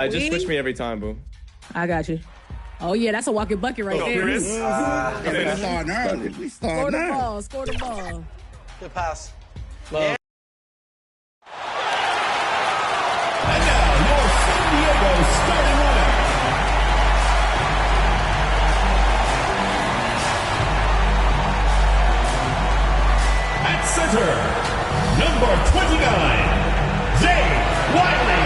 I just switch me every time, boo. I got you. Oh, yeah, that's a walking bucket right there. Here it is. We starting early. We starting Score the early. ball. Score the ball. Good pass. Love. And now, your San Diego starting lineup. At center, number 29, Zay Wiley.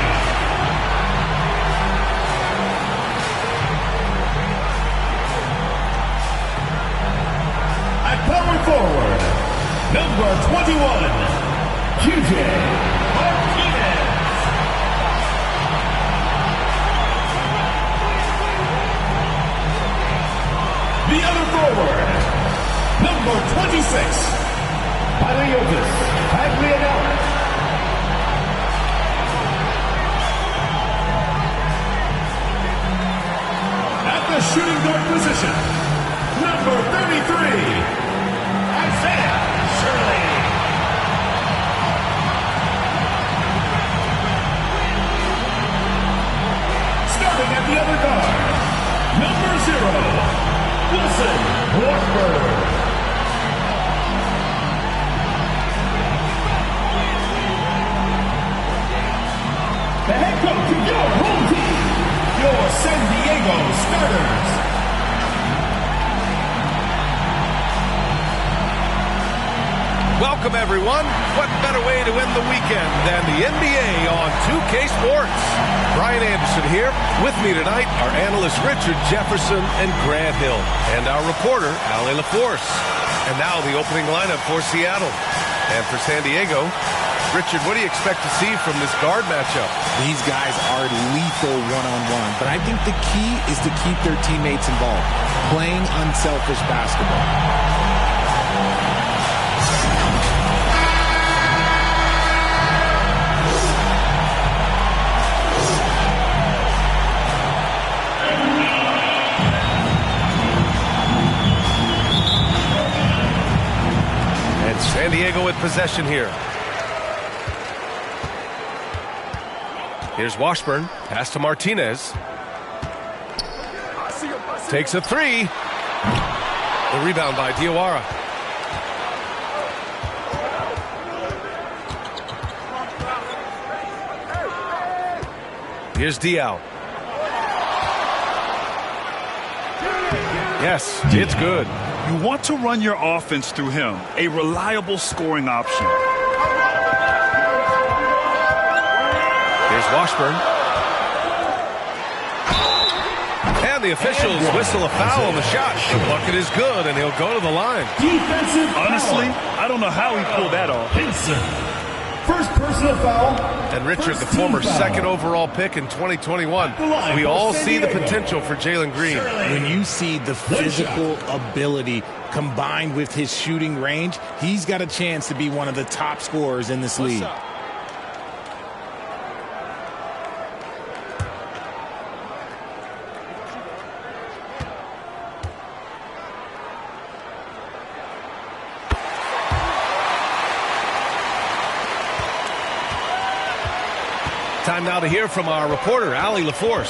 At power forward, number 21, QJ Martinez. The other forward, number 26, Paliotis Paglianelli. At the shooting guard position, number 33, Isaiah Shirley. Starting at the other guard, number 0, Wilson Washburn. The head coach of your home team, your San Diego starters. Welcome, everyone. What better way to end the weekend than the NBA on 2K Sports? Brian Anderson here. With me tonight are analysts Richard Jefferson and Grant Hill, and our reporter, Allie LaForce. And now the opening lineup for Seattle. And for San Diego, Richard, what do you expect to see from this guard matchup? These guys are lethal one-on-one, but I think the key is to keep their teammates involved, playing unselfish basketball. And San Diego with possession here. Here's Washburn. Pass to Martinez. Takes a three. The rebound by Diawara. Here's Diaw. Yes, it's good. You want to run your offense through him, a reliable scoring option. Here's Washburn. And the officials whistle a foul on the shot. The bucket is good, and he'll go to the line. Defensive Honestly, I don't know how he pulled that off. First personal foul. And Richard, the former second overall pick in 2021. We all see the potential for Jalen Green. When you see the physical ability combined with his shooting range, he's got a chance to be one of the top scorers in this league. Time now to hear from our reporter, Allie LaForce.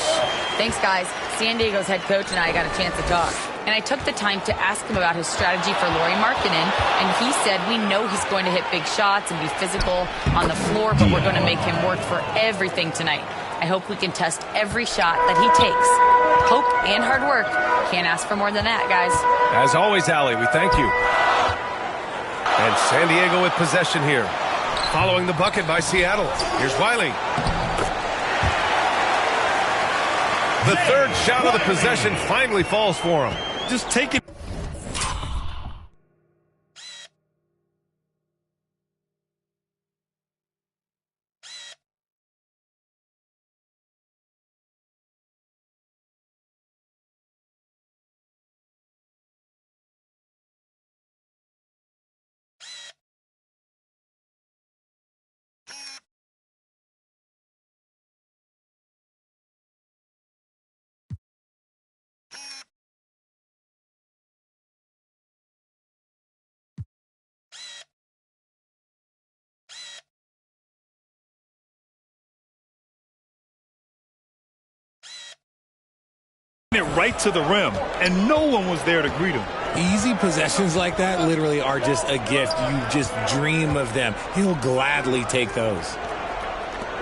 Thanks, guys. San Diego's head coach and I got a chance to talk. And I took the time to ask him about his strategy for Lauri Markkanen. And he said, we know he's going to hit big shots and be physical on the floor, but we're going to make him work for everything tonight. I hope we can test every shot that he takes. Hope and hard work. Can't ask for more than that, guys. As always, Allie, we thank you. And San Diego with possession here. Following the bucket by Seattle. Here's Wiley. The third shot of the possession finally falls for him. Just take it. right to the rim, and no one was there to greet him. Easy possessions like that literally are just a gift. You just dream of them. He'll gladly take those.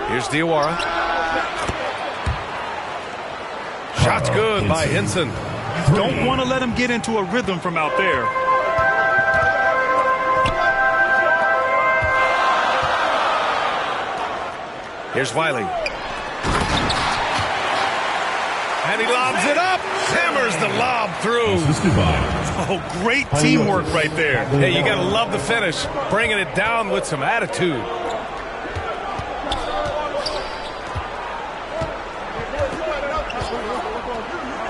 Here's Diawara. Shot's good by Hinson. Don't want to let him get into a rhythm from out there. Here's Wiley. And he lobs it up. Hammers the lob through. Oh, great teamwork right there. Hey, you got to love the finish. Bringing it down with some attitude.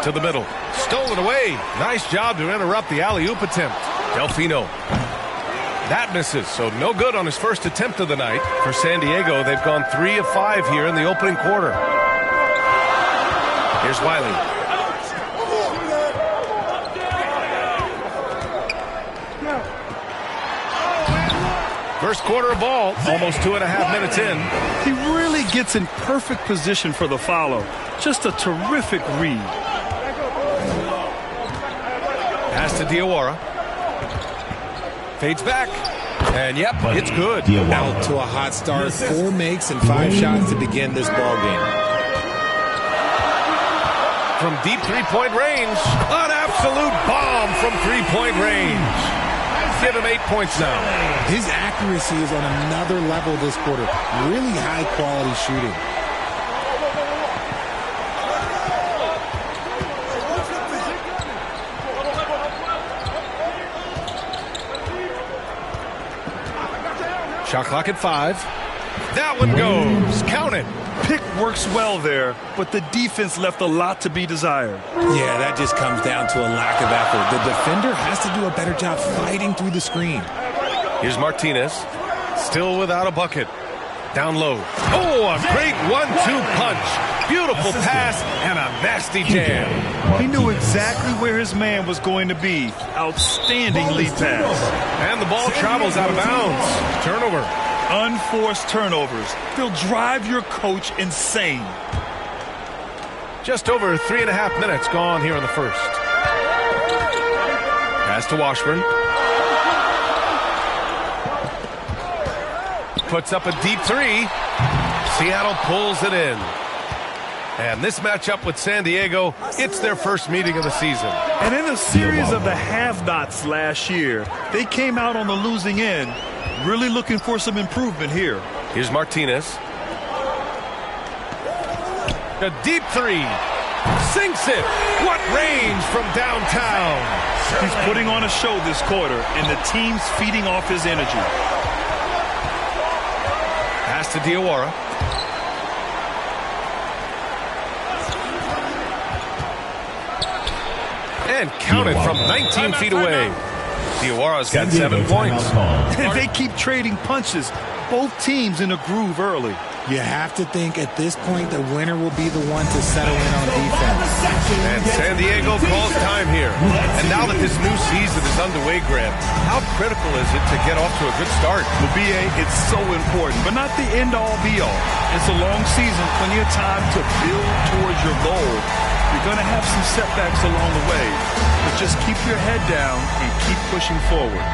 To the middle. Stolen away. Nice job to interrupt the alley-oop attempt. Delfino. That misses, so no good on his first attempt of the night. For San Diego, they've gone 3 of 5 here in the opening quarter. Here's Wiley. First quarter of ball, almost 2.5 minutes in. He really gets in perfect position for the follow. Just a terrific read. Pass to Diawara. Fades back. And yep, it's good. Out to a hot start. 4 makes and 5 shots to begin this ball game. From deep three-point range. An absolute bomb from three-point range. Give him 8 points now. His accuracy is on another level this quarter. Really high-quality shooting. Shot clock at 5. That one goes. Count it. Pick works well there, but the defense left a lot to be desired. Yeah, that just comes down to a lack of effort. The defender has to do a better job fighting through the screen. Here's Martinez. Still without a bucket. Down low. Oh, a great 1-2 punch. Beautiful pass and a nasty jam. He knew exactly where his man was going to be. Outstanding lead pass. And the ball travels out of bounds. Turnover. Unforced turnovers. They'll drive your coach insane. Just over 3.5 minutes gone here in the first. Pass to Washburn. Puts up a deep 3. Seattle pulls it in. And this matchup with San Diego, it's their first meeting of the season. And in a series of the have-nots last year, they came out on the losing end, really looking for some improvement here. Here's Martinez. A deep 3. Sinks it. What range from downtown. He's putting on a show this quarter, and the team's feeding off his energy. Pass to Diawara. And counted from 19 feet away. Diawara's got 7 points. And they keep trading punches. Both teams in a groove early. You have to think at this point the winner will be the one to settle in on defense. And San Diego calls time here. And now that this new season is underway, Grant, how critical is it to get off to a good start? Well, B.A., it's so important, but not the end-all, be-all. It's a long season, plenty of time to build towards your goal. You're going to have some setbacks along the way, but just keep your head down and keep pushing forward.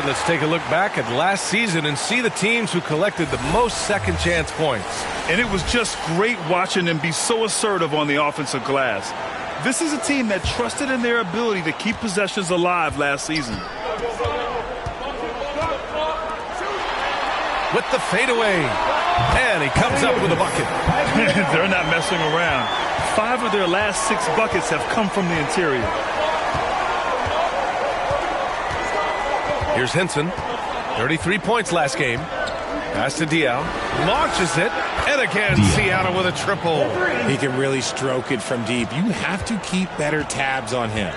Let's take a look back at last season and see the teams who collected the most second chance points. And it was just great watching them be so assertive on the offensive glass. This is a team that trusted in their ability to keep possessions alive last season. with the fadeaway. And he comes up with a bucket. They're not messing around. 5 of their last 6 buckets have come from the interior. Here's Henson. 33 points last game. Pass to Diaw. Launches it. And again, Seattle with a triple. He can really stroke it from deep. You have to keep better tabs on him.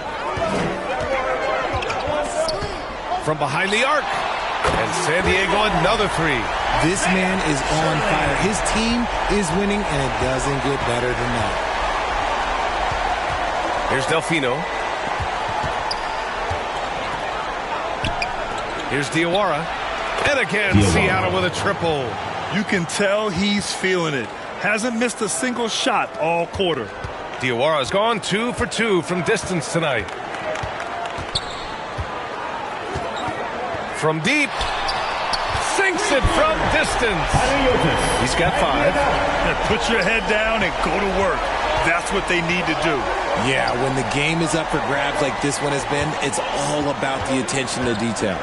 From behind the arc. And San Diego another 3. This man is on fire. His team is winning, and it doesn't get better than that. Here's Delfino. Here's Diawara. And again, Seattle with a triple. You can tell he's feeling it. Hasn't missed a single shot all quarter. Diawara's gone 2 for 2 from distance tonight. From deep. Sinks it from distance. He's got 5. Yeah, put your head down and go to work. That's what they need to do. Yeah, when the game is up for grabs like this one has been, it's all about the attention to detail.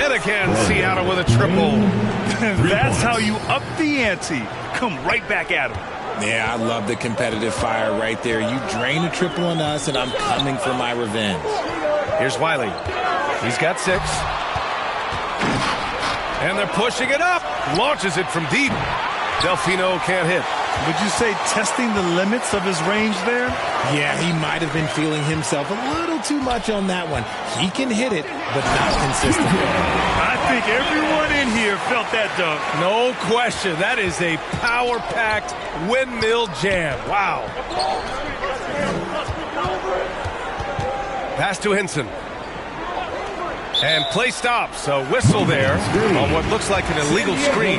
And again, Seattle with a triple. That's how you up the ante. Come right back at him. Yeah, I love the competitive fire right there. You drain a triple on us, and I'm coming for my revenge. Here's Wiley. He's got 6. And they're pushing it up. Launches it from deep. Delfino can't hit. Would you say testing the limits of his range there? Yeah, he might have been feeling himself a little too much on that one. He can hit it, but not consistently. I think everyone in here felt that dunk. No question. That is a power-packed windmill jam. Wow. Pass to Henson. And play stops. A whistle there on what looks like an illegal screen.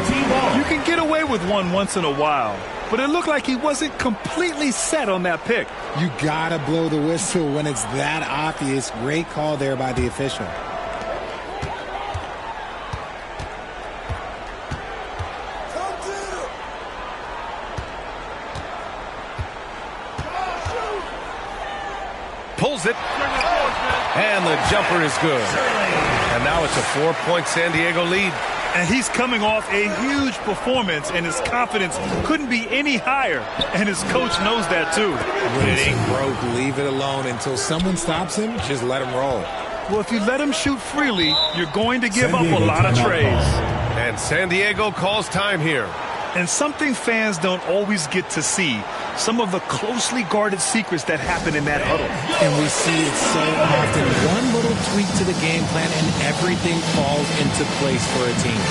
You can get away with one once in a while, but it looked like he wasn't completely set on that pick. You gotta blow the whistle when it's that obvious. Great call there by the official. Pulls it. And the jumper is good. And now it's a 4-point San Diego lead. And he's coming off a huge performance, and his confidence couldn't be any higher. And his coach knows that, too. When it ain't broke, leave it alone. Until someone stops him, just let him roll. Well, if you let him shoot freely, you're going to give up a lot of trays. And San Diego calls time here. And something fans don't always get to see, some of the closely guarded secrets that happen in that huddle. And we see it so often. One little tweak to the game plan and everything falls into place for a team.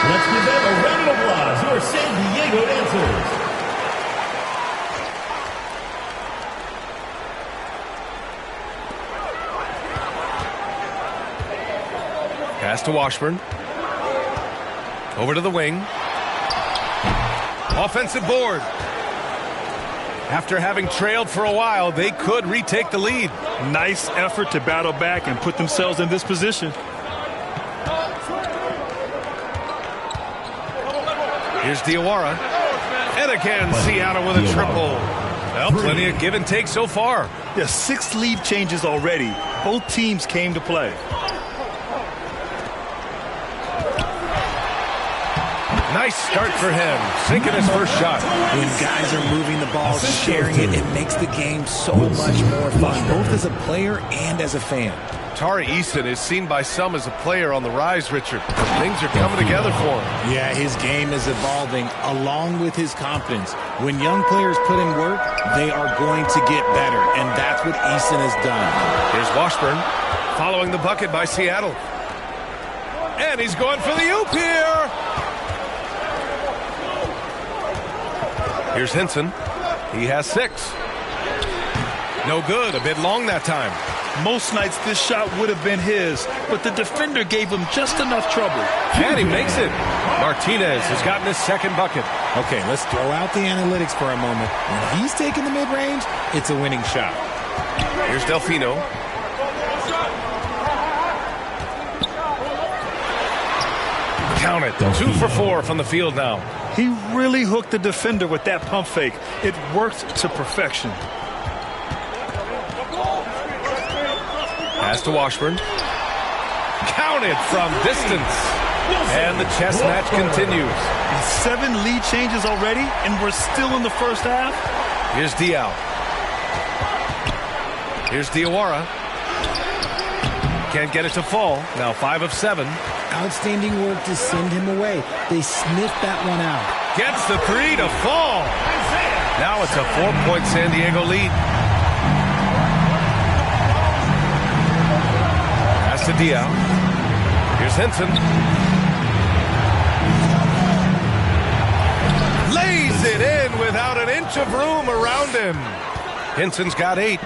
Let's give them a round of applause, your San Diego dancers. Pass to Washburn. Over to the wing. Offensive board. After having trailed for a while, they could retake the lead. Nice effort to battle back and put themselves in this position. Here's Diawara. And again, Seattle with a triple. Well, plenty of give and take so far. Yeah, 6 lead changes already. Both teams came to play. Nice start for him, sinking his first shot. When guys are moving the ball, sharing it, it makes the game so much more fun, both as a player and as a fan. Tari Eason is seen by some as a player on the rise, Richard. Things are coming together for him. Yeah, his game is evolving along with his confidence. When young players put in work, they are going to get better, and that's what Eason has done. Here's Washburn following the bucket by Seattle. And he's going for the oop here. Here's Henson. He has 6. No good. A bit long that time. Most nights this shot would have been his, but the defender gave him just enough trouble. And he makes it. Martinez has gotten his second bucket. Okay, let's throw out the analytics for a moment. When he's taking the mid-range, it's a winning shot. Here's Delfino. Count it. 2 for 4 from the field now. He really hooked the defender with that pump fake. It worked to perfection. Pass to Washburn. Counted from distance. And the chess match continues. 7 lead changes already, and we're still in the first half. Here's Diaw. Here's Diawara. Can't get it to fall. Now 5 of 7. Outstanding work to send him away. They sniffed that one out. Gets the 3 to fall. Now it's a 4-point San Diego lead. Pass to Diaw. Here's Henson. Lays it in without an inch of room around him. Henson's got 8.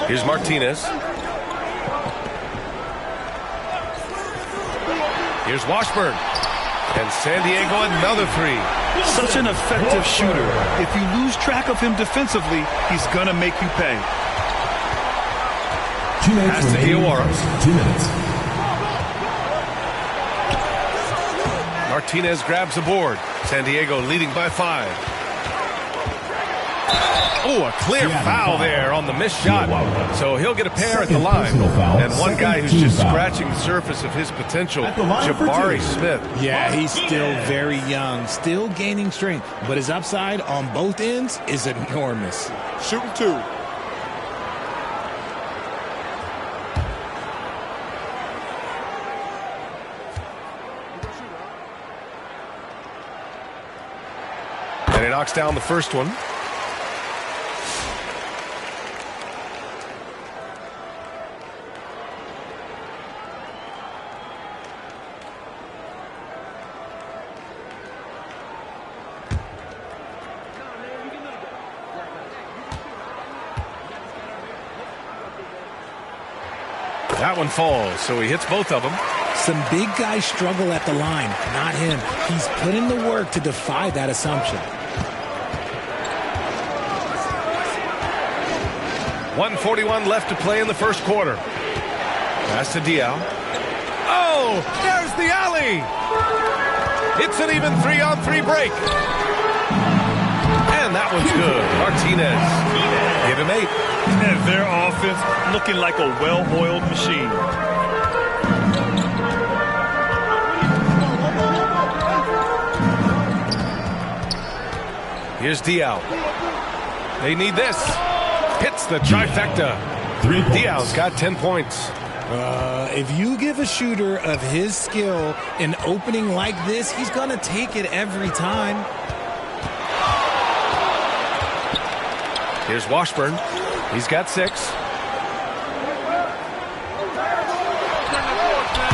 Here's Martinez. Here's Washburn. And San Diego another 3. Such an effective shooter. If you lose track of him defensively, he's going to make you pay. Pass to Diawara. 2 minutes. Martinez grabs the board. San Diego leading by 5. Oh, a clear foul there on the missed shot. So he'll get a pair at the line. And one guy who's just scratching the surface of his potential, Jabari Smith. Yeah, he's still very young, still gaining strength, but his upside on both ends is enormous. Shooting 2. And he knocks down the first one. That one falls, so he hits both of them. Some big guys struggle at the line, not him. He's put in the work to defy that assumption. 1:41 left to play in the first quarter. Pass to Diaw. Oh, there's the alley. It's an even 3-on-3 break. And that one's good. Martinez. Give him 8. And their offense looking like a well-oiled machine. Here's Diaw. They need this. Hits the trifecta. Diaw's got 10 points. If you give a shooter of his skill an opening like this, he's going to take it every time. Here's Washburn. He's got 6.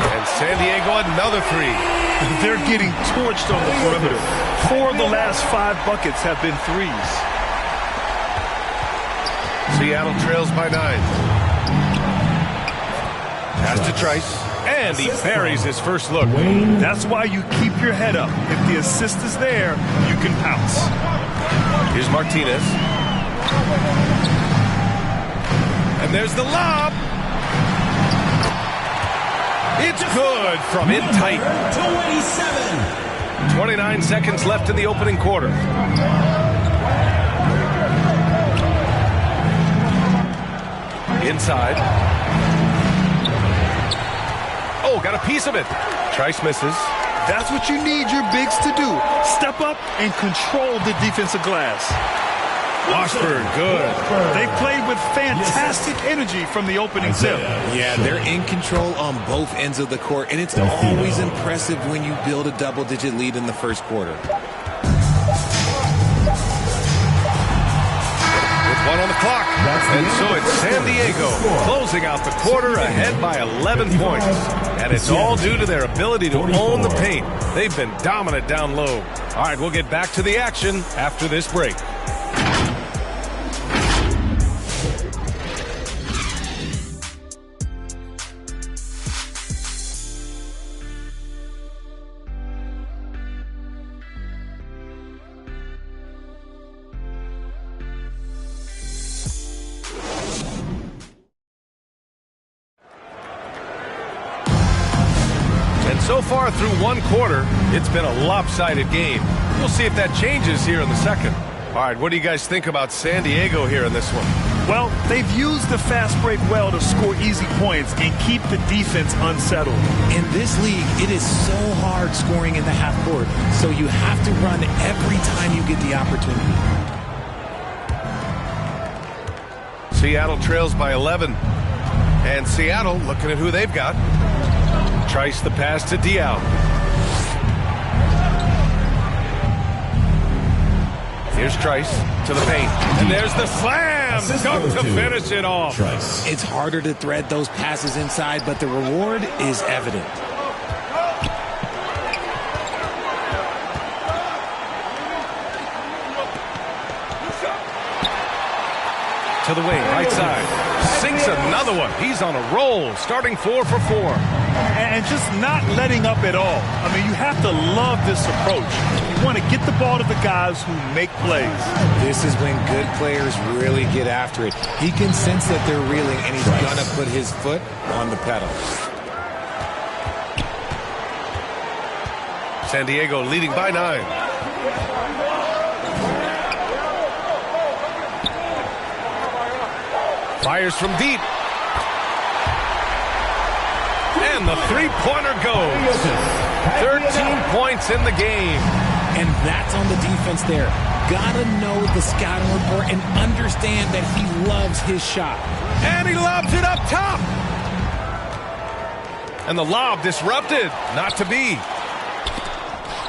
And San Diego another 3. They're getting torched on the perimeter. 4 of the last 5 buckets have been 3s. Seattle trails by 9. Pass to Trice. And he buries his first look. That's why you keep your head up. If the assist is there, you can pounce. Here's Martinez. And there's the lob. It's good from in tight. 29 seconds left in the opening quarter. Inside. got a piece of it. Trice misses. That's what you need your bigs to do. Step up and control the defensive glass. Washburn, good. They played with fantastic energy from the opening tip. Yeah, they're in control on both ends of the court, and it's always impressive when you build a double-digit lead in the first quarter. With 1 on the clock. And so it's San Diego closing out the quarter ahead by 11 points. And it's all due to their ability to own the paint. They've been dominant down low. All right, we'll get back to the action after this break. So far through 1 quarter, it's been a lopsided game. We'll see if that changes here in the second. All right, what do you guys think about San Diego here in this one? Well, they've used the fast break well to score easy points and keep the defense unsettled. In this league, it is so hard scoring in the half court, so you have to run every time you get the opportunity. Seattle trails by 11. And Seattle looking at who they've got. Trice the pass to Diaw. Here's Trice to the paint. And there's the slam. Cook to finish it off. It's harder to thread those passes inside, but the reward is evident. To the wing, right side. Sinks another one. He's on a roll, starting 4 for 4. And just not letting up at all. I mean, you have to love this approach. You want to get the ball to the guys who make plays. This is when good players really get after it. He can sense that they're reeling, and he's going to put his foot on the pedal. San Diego leading by 9. Fires from deep. And the three-pointer goes. 13 points in the game. And that's on the defense there. Gotta know the scouting report and understand that he loves his shot. And he lobs it up top. And the lob disrupted. Not to be.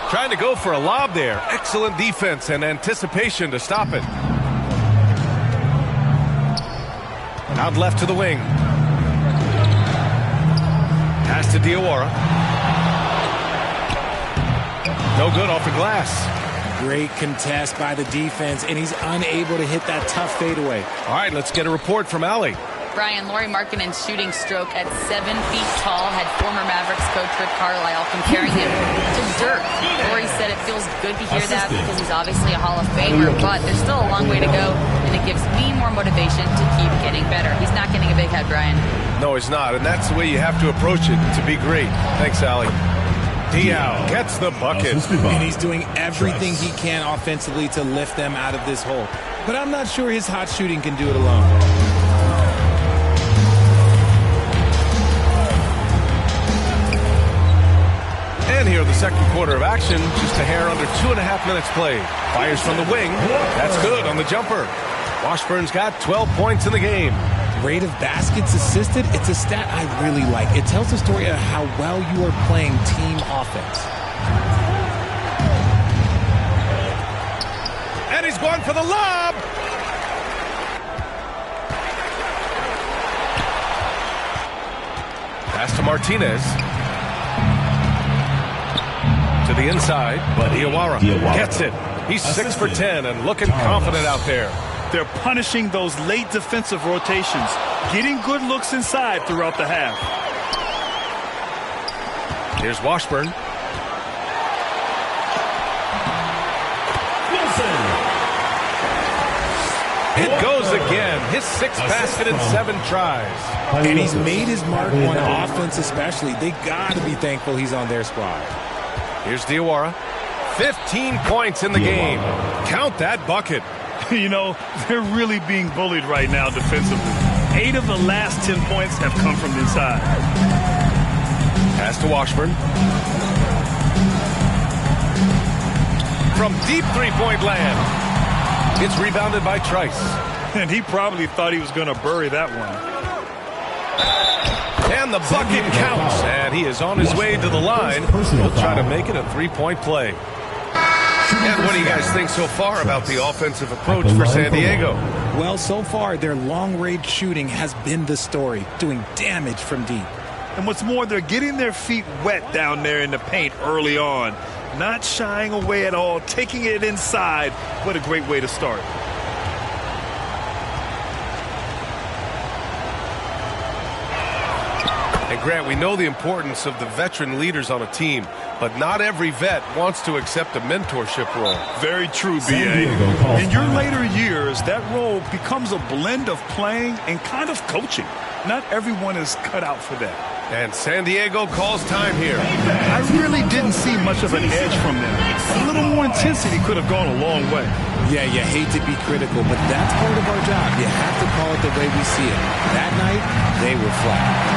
Trying to go for a lob there. Excellent defense and anticipation to stop it. Out left to the wing. Pass to Diawara. No good off the glass. Great contest by the defense, and he's unable to hit that tough fadeaway. All right, let's get a report from Allie. Brian, Lauri Markkanen's shooting stroke at 7 feet tall had former Mavericks coach Rick Carlisle comparing him to dirt. Lauri said it feels good to hear that because he's obviously a Hall of Famer, but there's still a long way to go, and it gives me more motivation to keep getting better. He's not getting a big head, Brian. No, he's not, and that's the way you have to approach it to be great. Thanks, Allie. Diaw gets the bucket. And he's doing everything he can offensively to lift them out of this hole. But I'm not sure his hot shooting can do it alone. And here in the second quarter of action, just a hair under 2.5 minutes played. Fires from the wing. That's good on the jumper. Washburn's got 12 points in the game. Rate of baskets assisted, it's a stat I really like. It tells the story of how well you are playing team offense. And he's going for the lob. Pass to Martinez. To the inside, but Diawara gets it. He's 6 for 10 and looking confident out there. They're punishing those late defensive rotations, getting good looks inside throughout the half. Here's Washburn. It goes again. His 6th basket in 7 tries. And he's made his mark on offense especially. They got to be thankful he's on their squad. Here's Diawara. 15 points in the game. Count that bucket. You know, they're really being bullied right now defensively. 8 of the last 10 points have come from inside. Pass to Washburn. From deep three-point land. It's rebounded by Trice. And he probably thought he was going to bury that one. And the bucket counts. And he is on his way to the line. He'll try to make it a three-point play. And what do you guys think so far about the offensive approach for San Diego? Well, so far, their long-range shooting has been the story, doing damage from deep. And what's more, they're getting their feet wet down there in the paint early on. Not shying away at all, taking it inside. What a great way to start. And Grant, we know the importance of the veteran leaders on a team, but not every vet wants to accept a mentorship role. Very true, B.A. In your later years, that role becomes a blend of playing and kind of coaching. Not everyone is cut out for that. And San Diego calls time here. I really didn't see much of an edge from them. A little more intensity could have gone a long way. Yeah, you hate to be critical, but that's part of our job. You have to call it the way we see it. That night, they were flat.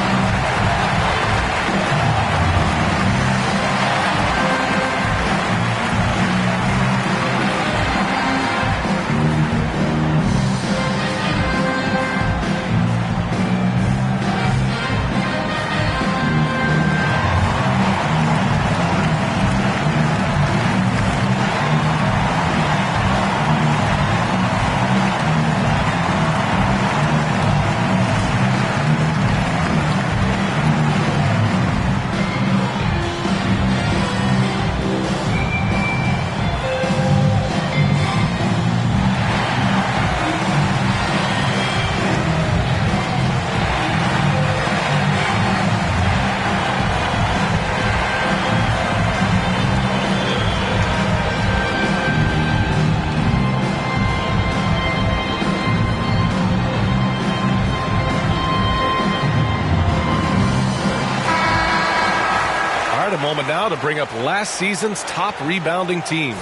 Now to bring up last season's top rebounding teams.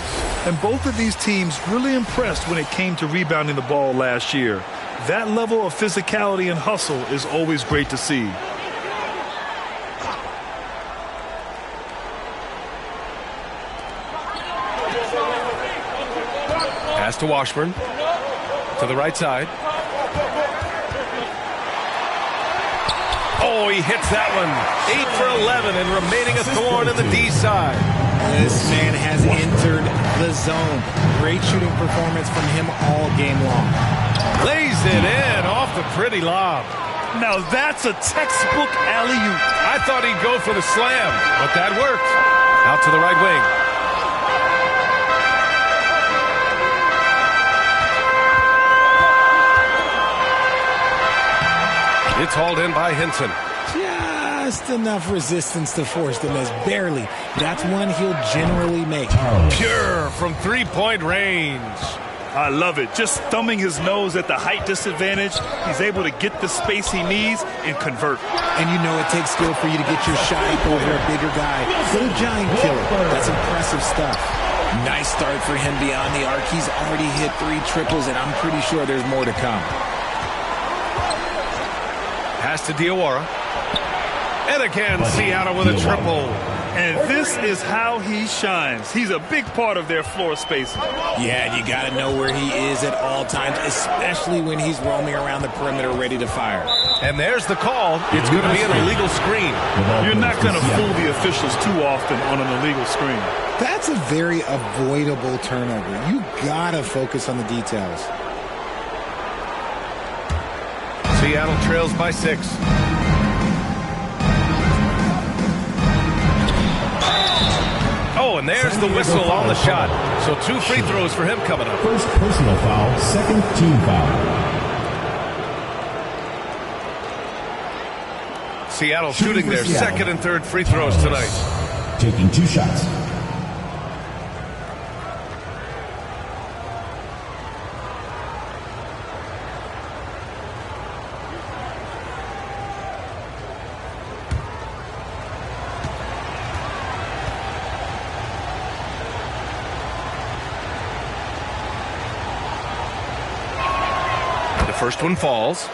And both of these teams really impressed when it came to rebounding the ball last year. That level of physicality and hustle is always great to see. Pass to Washburn. To the right side. Oh, he hits that one. 8 for 11 and remaining a thorn in the D side. This man has entered the zone. Great shooting performance from him all game long. Lays it in off the pretty lob. Now that's a textbook alley-oop. I thought he'd go for the slam, but that worked. Out to the right wing. It's hauled in by Henson. Just enough resistance to force the miss. Barely. That's one he'll generally make. Pure from three-point range. I love it. Just thumbing his nose at the height disadvantage. He's able to get the space he needs and convert. And you know it takes skill for you to get your shot up over a bigger guy. Little giant killer. That's impressive stuff. Nice start for him beyond the arc. He's already hit 3 triples, and I'm pretty sure there's more to come. Pass to Diawara. And again, Seattle with a triple. And this is how he shines. He's a big part of their floor spacing. Yeah, you got to know where he is at all times, especially when he's roaming around the perimeter ready to fire. And there's the call. It's going to be an illegal screen. You're not going to fool the officials too often on an illegal screen. That's a very avoidable turnover. You got to focus on the details. Seattle trails by 6. Oh, and there's the whistle on the shot. So 2 free throws for him coming up. First personal foul, second team foul. Seattle shooting their second and third free throws tonight. Taking 2 shots. First one falls.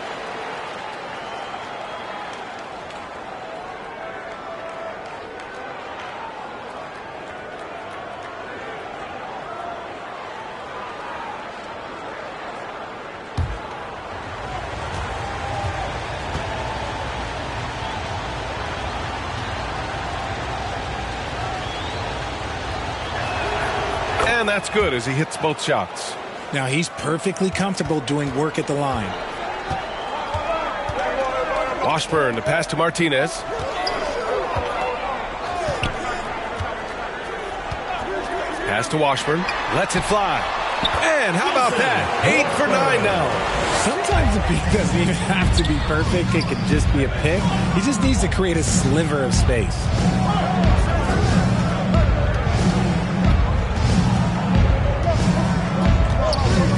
And that's good as he hits both shots. Now he's perfectly comfortable doing work at the line. Washburn, the pass to Martinez. Pass to Washburn. Lets it fly. And how about that? 8 for 9 now. Sometimes the beat doesn't even have to be perfect. It could just be a pick. He just needs to create a sliver of space.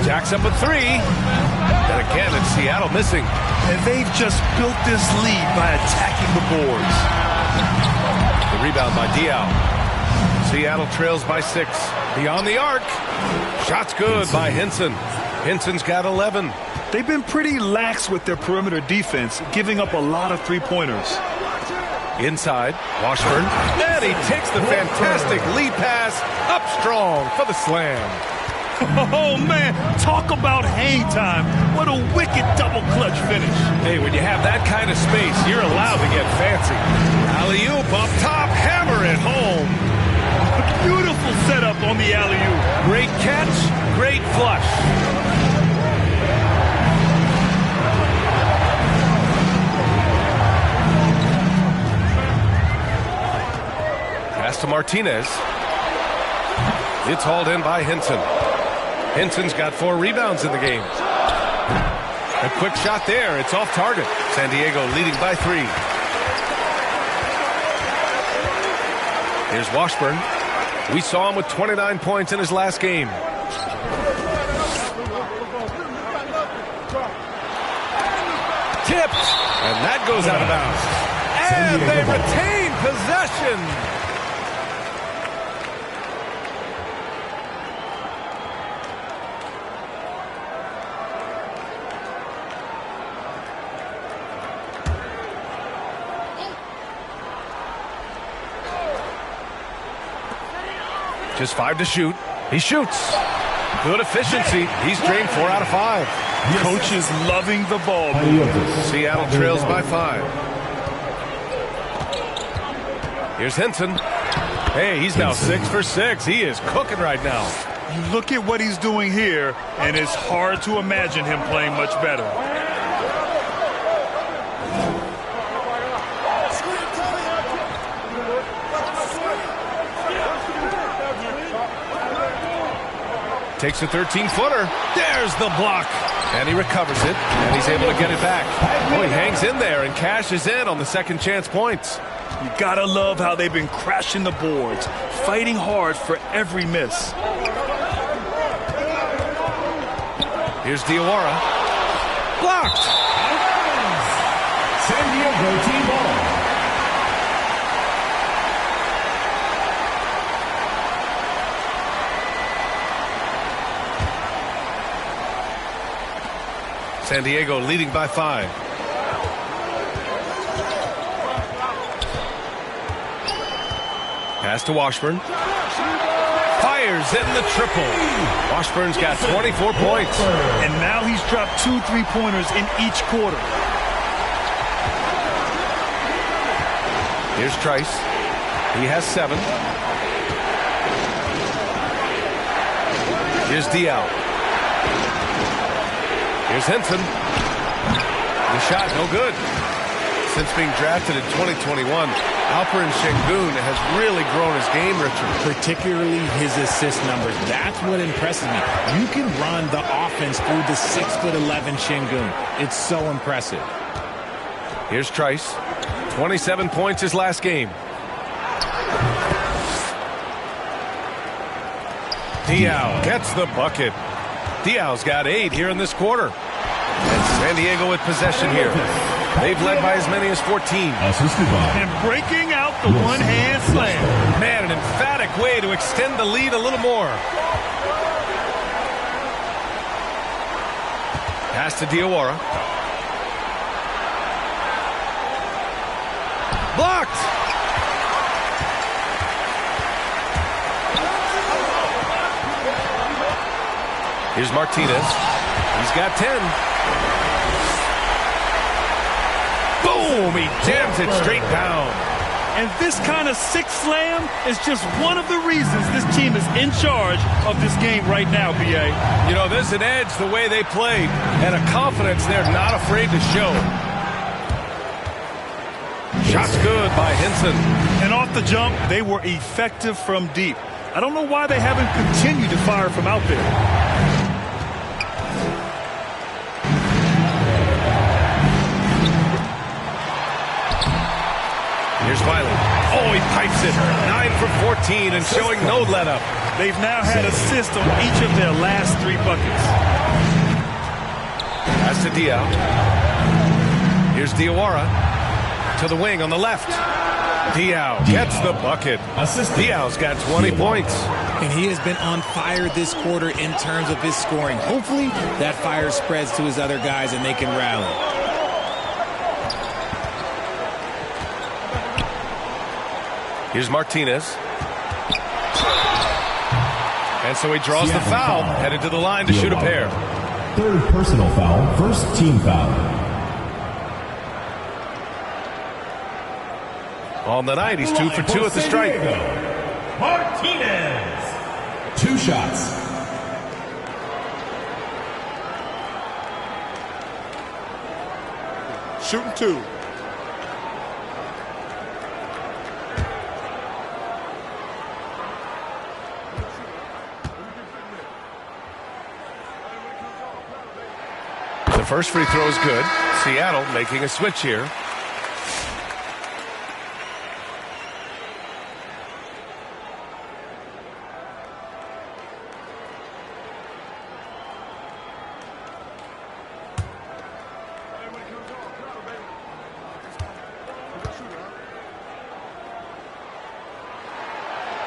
Jacks up a 3. And again, it's Seattle missing. And they've just built this lead by attacking the boards. The rebound by Diaw. Seattle trails by 6. Beyond the arc. Shot's good by Henson. Henson's got 11. They've been pretty lax with their perimeter defense, giving up a lot of three-pointers. Inside, Washburn. And he takes the fantastic lead pass up strong for the slam. Oh, man, talk about hang time. What a wicked double clutch finish. Hey, when you have that kind of space, you're allowed to get fancy. Alley-oop up top, hammer it home. Beautiful setup on the alley-oop. Great catch, great flush. Pass to Martinez. It's hauled in by Henson. Henson's got 4 rebounds in the game. A quick shot there. It's off target. San Diego leading by 3. Here's Washburn. We saw him with 29 points in his last game. Tipped. And that goes out of bounds. And they retain possession. Just 5 to shoot. He shoots. Good efficiency. He's drained 4 out of 5. Coach is loving the ball movement. Seattle trails by 5. Here's Henson. Hey, he's now 6 for 6. He is cooking right now. You look at what he's doing here, and it's hard to imagine him playing much better. Takes a 13-footer. There's the block. And he recovers it, and he's able to get it back. Oh, he hangs in there and cashes in on the second chance points. You gotta love how they've been crashing the boards, fighting hard for every miss. Here's Diawara. Blocked. San Diego team ball. San Diego leading by 5. Pass to Washburn. Fires in the triple. Washburn's got 24 points. And now he's dropped 2 3-pointers in each quarter. Here's Trice. He has 7. Here's Diaw. Here's Henson. The shot, no good. Since being drafted in 2021, Alperen Sengun has really grown his game, Richard. Particularly his assist numbers. That's what impresses me. You can run the offense through the 6'11" Sengun. It's so impressive. Here's Trice. 27 points his last game. Diaw gets the bucket. Diaw's got 8 here in this quarter. And San Diego with possession here. They've led by as many as 14. And breaking out the one-hand slam. Man, an emphatic way to extend the lead a little more. Pass to Diawara. Blocked! Here's Martinez. He's got 10. Boom! He jams it straight down. And this kind of sick slam is just one of the reasons this team is in charge of this game right now, B.A. You know, there's an edge the way they played and a confidence they're not afraid to show. Shot's good by Henson. And off the jump, they were effective from deep. I don't know why they haven't continued to fire from out there. Here's Wiley. Oh, he pipes it. 9 for 14 and showing no let-up. They've now had assists on each of their last 3 buckets. Pass to Diaw. Here's Diawara. To the wing on the left. Diaw gets the bucket. Diaw's got 20 points. And he has been on fire this quarter in terms of his scoring. Hopefully that fire spreads to his other guys and they can rally. Here's Martinez. And so he draws the foul, headed to the line to shoot a pair. Third personal foul, first team foul. On the night, he's 2 for 2 at the stripe. Martinez. 2 shots. Shooting 2. The first free throw is good. Seattle making a switch here.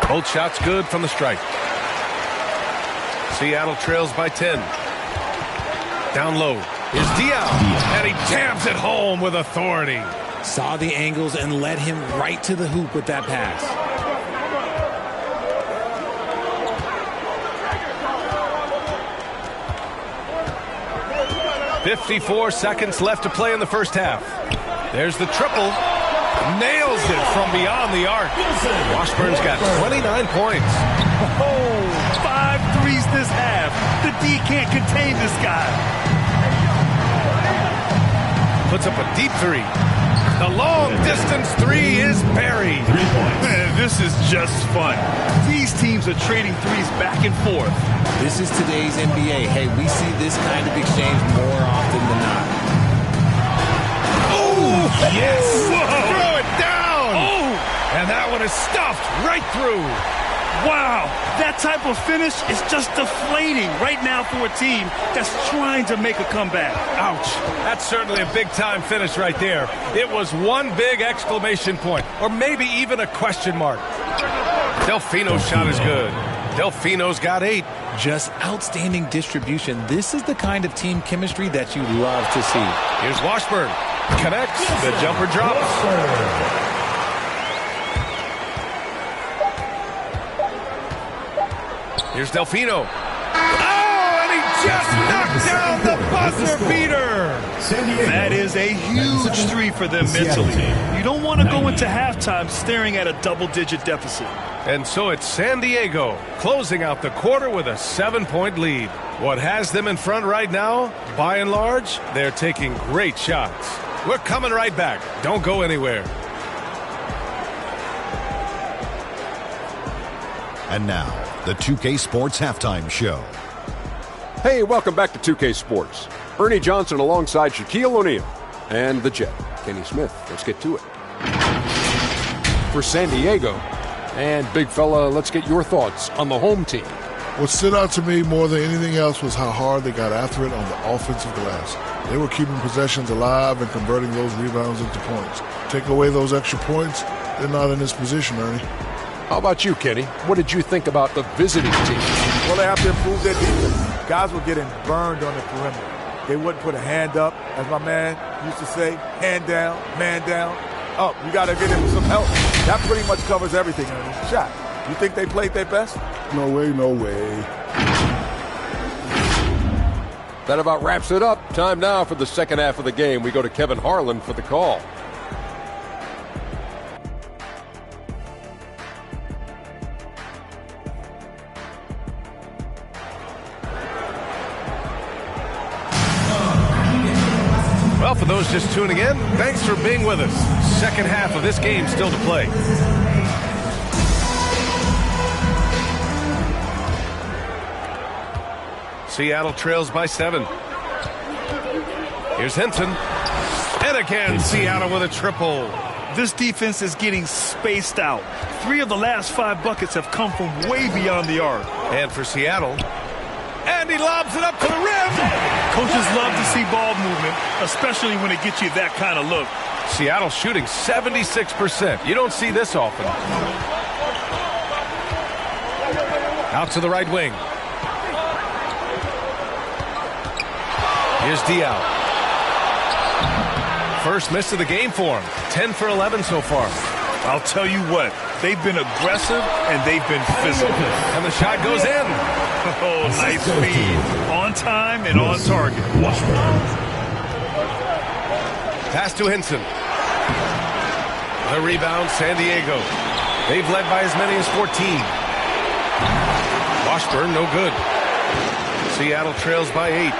Both shots good from the stripe. Seattle trails by 10. Down low. Here's Diaw. And he jams it home with authority. Saw the angles and led him right to the hoop with that pass. 54 seconds left to play in the first half. There's the triple. Nails it from beyond the arc. Washburn's got 29 points. Oh, 5 threes this half. The D can't contain this guy. Puts up a deep 3. The long-distance 3 is buried. 3 points. Man, this is just fun. These teams are trading threes back and forth. This is today's NBA. Hey, we see this kind of exchange more often than not. Oh, yes! Whoa. Throw it down! Oh! And that one is stuffed right through. Wow, that type of finish is just deflating right now for a team that's trying to make a comeback. Ouch. That's certainly a big-time finish right there. It was one big exclamation point, or maybe even a question mark. Delfino's shot is good. Delfino's got 8. Just outstanding distribution. This is the kind of team chemistry that you love to see. Here's Washburn. Connects. The jumper drops. Here's Delfino. Oh, and he just knocked down the buzzer beater. That is a huge 3 for them mentally. You don't want to go into halftime staring at a double-digit deficit. And so it's San Diego closing out the quarter with a 7-point lead. What has them in front right now, by and large, they're taking great shots. We're coming right back. Don't go anywhere. And now, the 2K Sports Halftime Show. Hey, welcome back to 2K Sports. Ernie Johnson alongside Shaquille O'Neal and the Jet, Kenny Smith. Let's get to it. For San Diego, and big fella, let's get your thoughts on the home team. What stood out to me more than anything else was how hard they got after it on the offensive glass. They were keeping possessions alive and converting those rebounds into points. Take away those extra points, they're not in this position, Ernie. How about you, Kenny? What did you think about the visiting team? Well, they have to improve their defense. Guys were getting burned on the perimeter. They wouldn't put a hand up, as my man used to say, hand down, man down. Oh, you got to get him some help. That pretty much covers everything, Ernie. Shot. You think they played their best? No way, no way. That about wraps it up. Time now for the second half of the game. We go to Kevin Harlan for the call. Well, for those just tuning in, thanks for being with us. Second half of this game still to play. Seattle trails by 7. Here's Hinton. And again, Seattle with a triple. This defense is getting spaced out. 3 of the last 5 buckets have come from way beyond the arc. And for Seattle, and he lobs it up to the rim. Coaches love to see ball movement, especially when it gets you that kind of look. Seattle shooting 76%. You don't see this often. Out to the right wing. Here's Diaw. First miss of the game for him. 10 for 11 so far. I'll tell you what, they've been aggressive and they've been physical. And the shot goes in. Oh, nice speed. On time and on target. Pass to Hinton. The rebound, San Diego. They've led by as many as 14. Washburn, no good. Seattle trails by 8.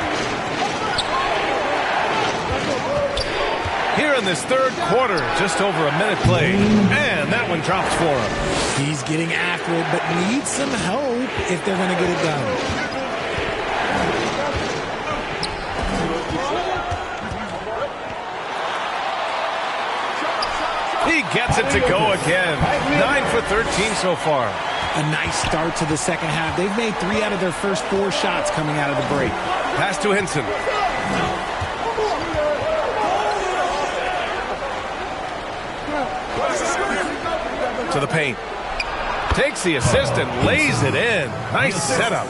Here in this third quarter, just over a minute played. And that one drops for him. He's getting after it, but needs some help if they're going to get it done. He gets it to go again. 9 for 13 so far. A nice start to the second half. They've made 3 out of their first 4 shots coming out of the break. Pass to Hinton. To the paint. Takes the assist and lays it in. Nice setup.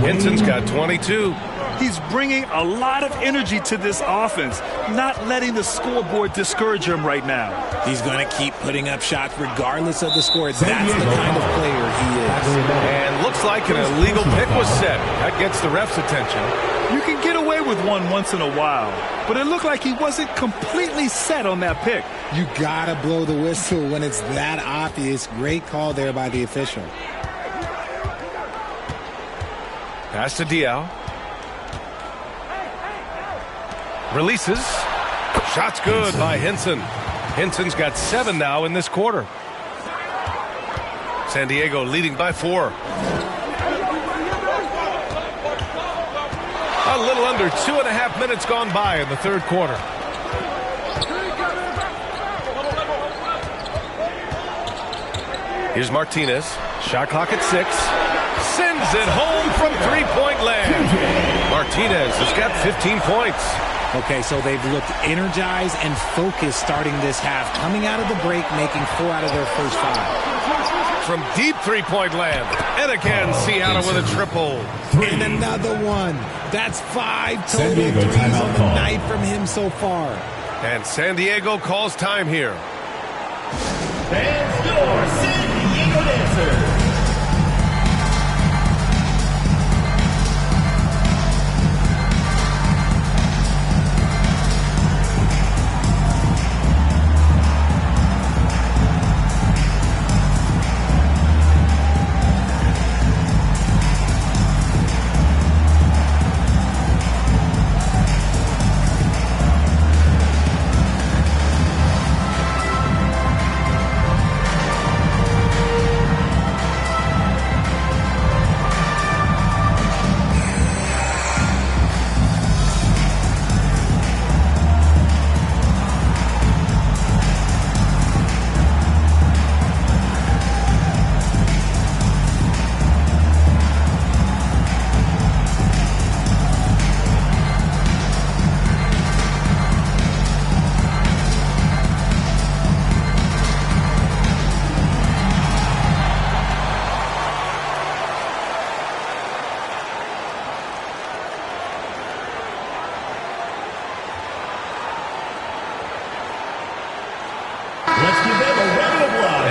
Hinton's got 22. He's bringing a lot of energy to this offense, not letting the scoreboard discourage him right now. He's going to keep putting up shots regardless of the score. That's the kind of player he is. And looks like an illegal pick was set. That gets the ref's attention. You can get away with one once in a while, but it looked like he wasn't completely set on that pick. You got to blow the whistle when it's that obvious. Great call there by the official. Pass to Diaw. Releases. Shot's good by Hinton. Hinton's got 7 now in this quarter. San Diego leading by 4. A little under 2.5 minutes gone by in the third quarter. Here's Martinez. Shot clock at 6. Sends it home from three-point land. Martinez has got 15 points. Okay, so they've looked energized and focused starting this half. Coming out of the break, making 4 out of their first 5. From deep three-point land. And again, Seattle with a triple. And another one. That's 5 total threes on the night from him so far. And San Diego calls time here. Fans, your San Diego dancers.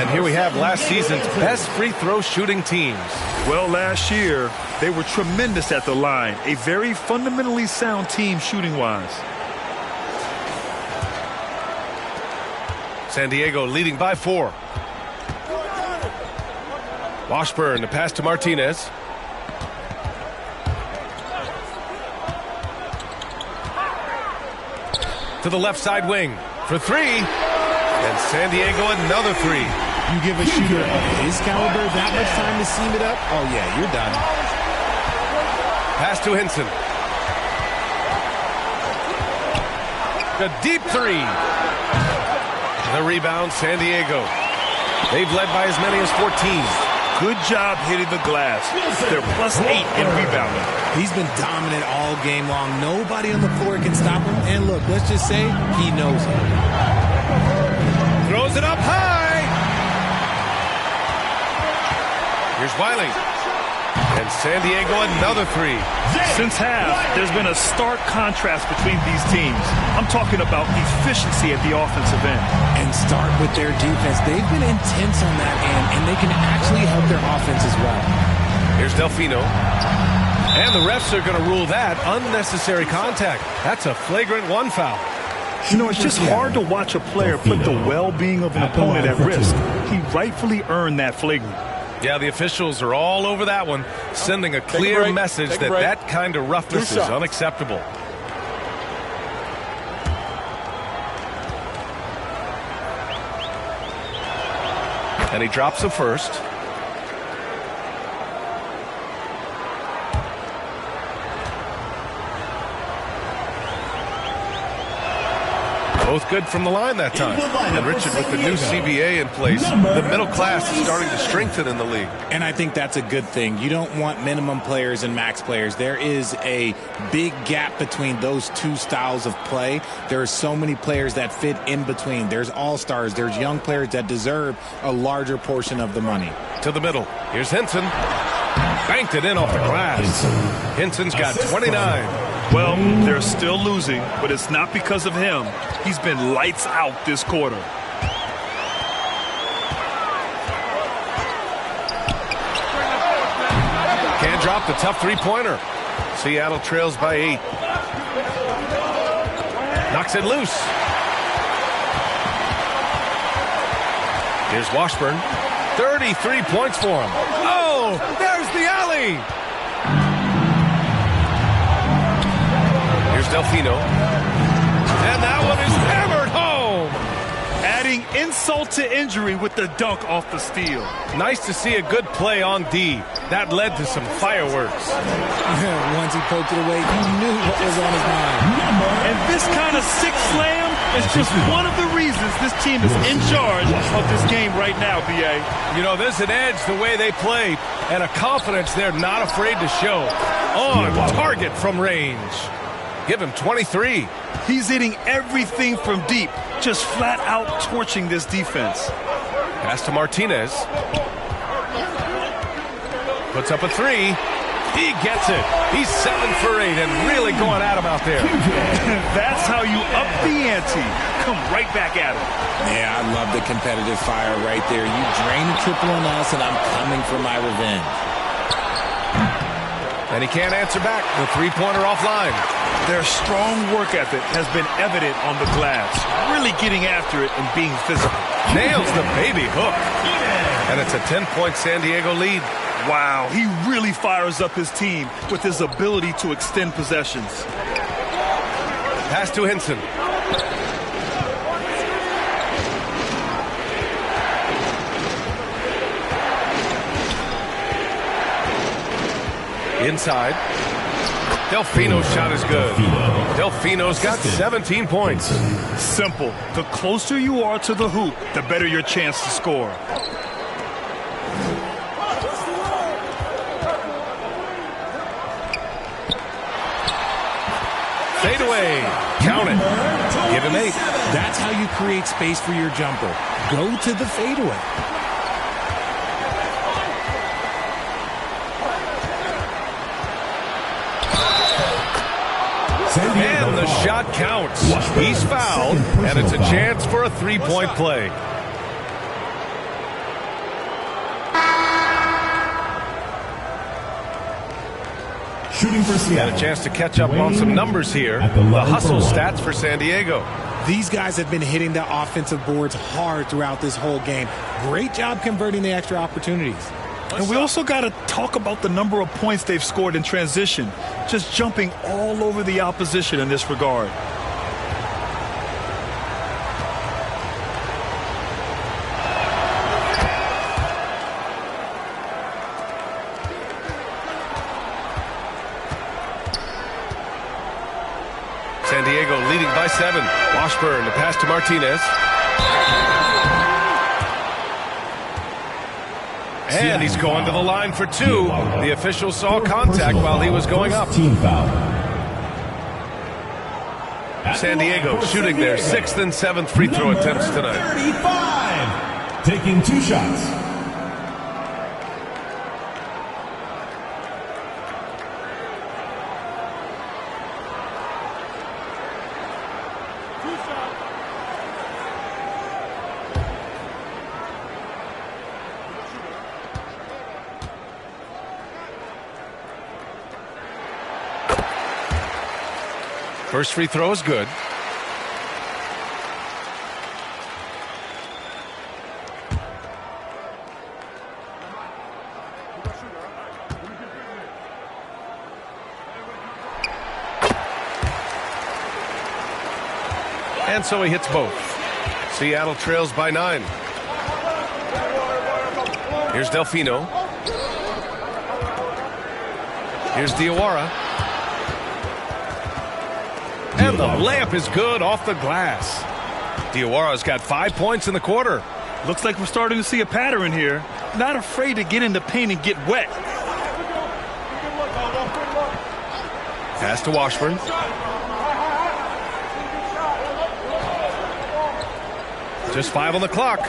And here we have last season's best free throw shooting teams. Well, last year, they were tremendous at the line. A very fundamentally sound team shooting-wise. San Diego leading by 4. Washburn, the pass to Martinez. To to the left side wing for three. And San Diego another three. You give a shooter of his caliber that much time to seam it up, oh yeah, you're done. Pass to Hinson. A deep three. The rebound, San Diego. They've led by as many as 14. Good job hitting the glass. They're +8 in rebounding. He's been dominant all game long. Nobody on the floor can stop him. And look, let's just say he knows it. Throws it up high. Here's Wiley. And San Diego another three. Since half, there's been a stark contrast between these teams. I'm talking about efficiency at the offensive end. And start with their defense. They've been intense on that end, and they can actually help their offense as well. Here's Delfino. And the refs are going to rule that unnecessary contact. That's a flagrant one foul. You know, it's just hard to watch a player put the well-being of an opponent at risk. He rightfully earned that flagrant. Yeah, the officials are all over that one, sending a clear message that that kind of roughness is unacceptable. And he drops the first. Both good from the line that time. And Richard, with the new CBA in place, the middle class is starting to strengthen in the league. And I think that's a good thing. You don't want minimum players and max players. There is a big gap between those two styles of play. There are so many players that fit in between. There's all-stars. There's young players that deserve a larger portion of the money. To the middle. Here's Hinson. Banked it in off the glass. Hinson's got 29. Well, they're still losing, but it's not because of him. He's been lights out this quarter. Can't drop the tough three-pointer. Seattle trails by 8. Knocks it loose. Here's Washburn. 33 points for him. Oh, there's the alley. Here's Delfino. And that one is hammered home. Adding insult to injury with the dunk off the steal. Nice to see a good play on D. That led to some fireworks. Once he poked it away, he knew what was on his mind. And this kind of sick slam is just one of the reasons this team is in charge of this game right now, B.A. You know, there's an edge the way they play and a confidence they're not afraid to show. On target from range. Give him 23. He's hitting everything from deep, just flat out torching this defense. Pass to Martinez. Puts up a three. He gets it. He's 7 for 8 and really going at him out there. That's how you up the ante. Come right back at him. Yeah, I love the competitive fire right there. You drain a triple on us, and I'm coming for my revenge. And he can't answer back. The three-pointer offline. Their strong work ethic has been evident on the glass. Really getting after it and being physical. Nails the baby hook. And it's a 10-point San Diego lead. Wow, he really fires up his team with his ability to extend possessions. Pass to Hinson. Inside. Delfino's shot is good. Delfino's got 17 points. Simple. The closer you are to the hoop, the better your chance to score. Fade away. Count it. Give him 8. That's how you create space for your jumper. Go to the fadeaway. And the shot counts. He's fouled, and it's a chance for a three-point play. Shooting for Seattle. Got a chance to catch up on some numbers here. The hustle stats for San Diego. These guys have been hitting the offensive boards hard throughout this whole game. Great job converting the extra opportunities. And we also got to talk about the number of points they've scored in transition. Just jumping all over the opposition in this regard. Diego leading by 7. Washburn, the pass to Martinez. And he's going to the line for 2. The official saw contact while he was going up. Team foul. San Diego shooting their 6th and 7th free throw attempts tonight. 35. Taking 2 shots. First free throw is good. And so he hits both. Seattle trails by 9. Here's Delfino. Here's Diawara. And the layup is good off the glass. Diawara's got 5 points in the quarter. Looks like we're starting to see a pattern here. Not afraid to get in the paint and get wet. Pass to Washburn. Just 5 on the clock.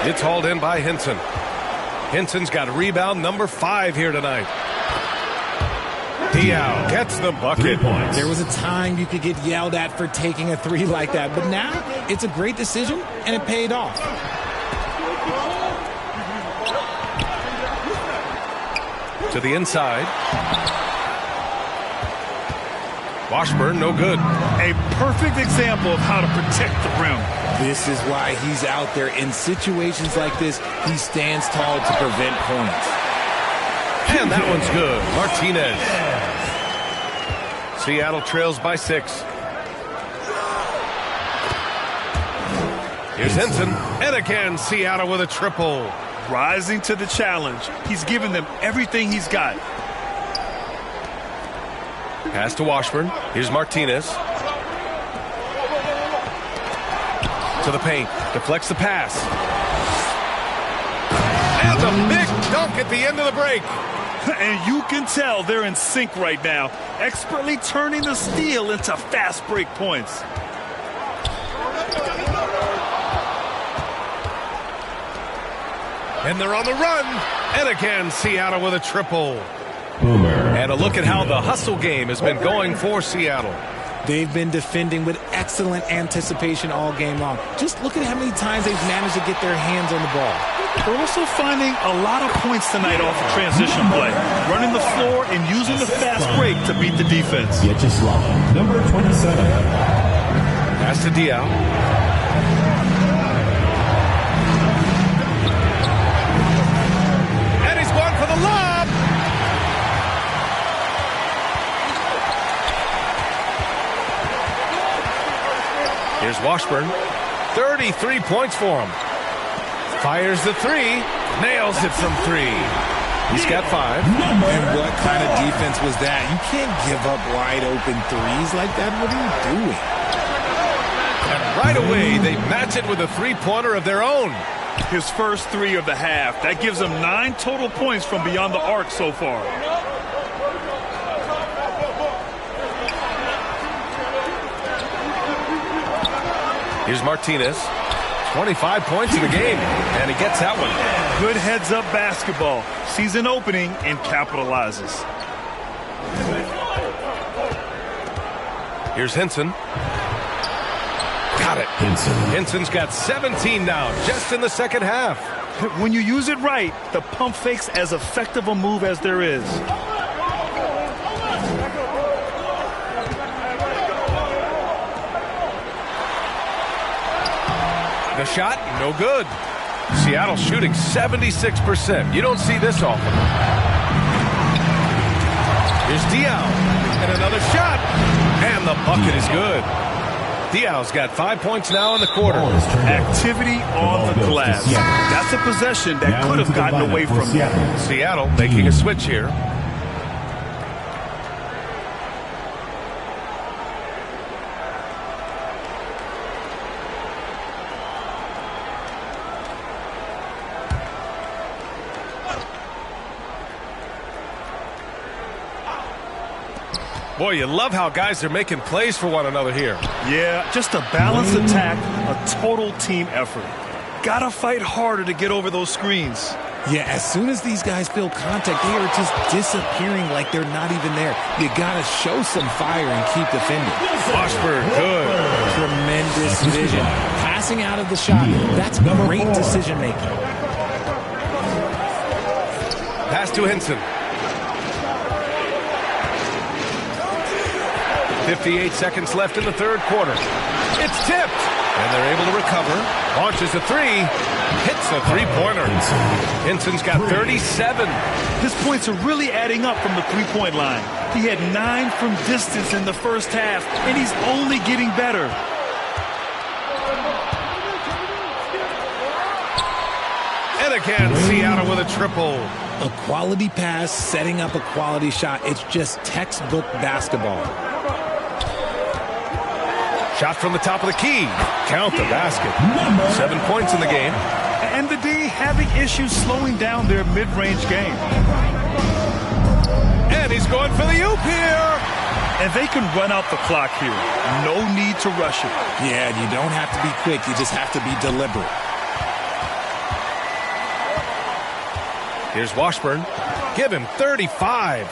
It's hauled in by Hinson. Hinson's got rebound number 5 here tonight. Diaw gets the bucket. There was a time you could get yelled at for taking a 3 like that, but now it's a great decision, and it paid off. To the inside. Washburn, no good. A perfect example of how to protect the rim. This is why he's out there. In situations like this, he stands tall to prevent points. And that one's good. Martinez. Seattle trails by 6. Here's Hinson. And again, Seattle with a triple. Rising to the challenge. He's given them everything he's got. Pass to Washburn. Here's Martinez. To the paint. Deflects the pass. And a big dunk at the end of the break. And you can tell they're in sync right now, expertly turning the steal into fast break points. And they're on the run. And again, Seattle with a triple. And a look at how the hustle game has been going for Seattle. They've been defending with excellent anticipation all game long. Just look at how many times they've managed to get their hands on the ball. They're also finding a lot of points tonight off of transition play, running the floor and using the fast break to beat the defense. Vyacheslav, number 27. Pass to Diaw. And he's going for the lob. Here's Washburn. 33 points for him. Fires the 3. Nails it from 3. He's got 5. And what kind of defense was that? You can't give up wide open 3s like that. What are you doing? And right away, they match it with a 3-pointer of their own. His first 3 of the half. That gives him 9 total points from beyond the arc so far. Here's Martinez. 25 points in the game, and he gets that one. Good heads-up basketball. Sees an opening and capitalizes. Here's Hinson. Got it. Hinson's got 17 now, just in the second half. When you use it right, the pump fake's as effective a move as there is. The shot, no good. Seattle shooting 76%. You don't see this often. Here's Diaw. And another shot. And the bucket is good. Diaw's got 5 points now in the quarter. Activity on the glass. That's a possession that could have gotten away from you. Seattle making a switch here. Boy, you love how guys are making plays for one another here. Yeah, just a balanced attack, a total team effort. Gotta fight harder to get over those screens. Yeah, as soon as these guys feel contact, they are just disappearing like they're not even there. You gotta show some fire and keep defending. Washburn, good. Tremendous vision. Passing out of the shot, that's great decision making. Pass to Henson. 58 seconds left in the third quarter. It's tipped, and they're able to recover. Launches a three, hits a three-pointer. Henson's got 37. His points are really adding up from the three-point line. He had 9 from distance in the first half, and he's only getting better. And again, Seattle with a triple. A quality pass, setting up a quality shot. It's just textbook basketball. Shot from the top of the key. Count the basket. 7 points in the game. And the D having issues slowing down their mid-range game. And he's going for the oop here. And they can run out the clock here. No need to rush it. Yeah, you don't have to be quick. You just have to be deliberate. Here's Washburn. Give him 35.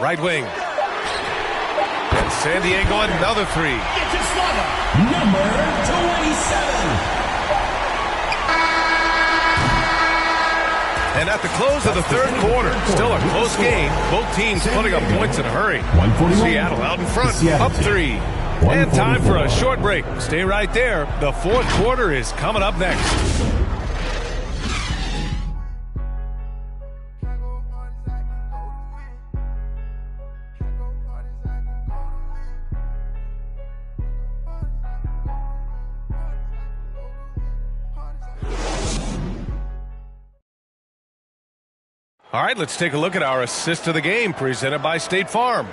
Right wing. And San Diego another three. Number 27. And at the close of the third quarter, still a close game. Both teams putting up points in a hurry. Seattle out in front, up 3. And time for a short break. Stay right there. The fourth quarter is coming up next. All right, let's take a look at our assist of the game presented by State Farm.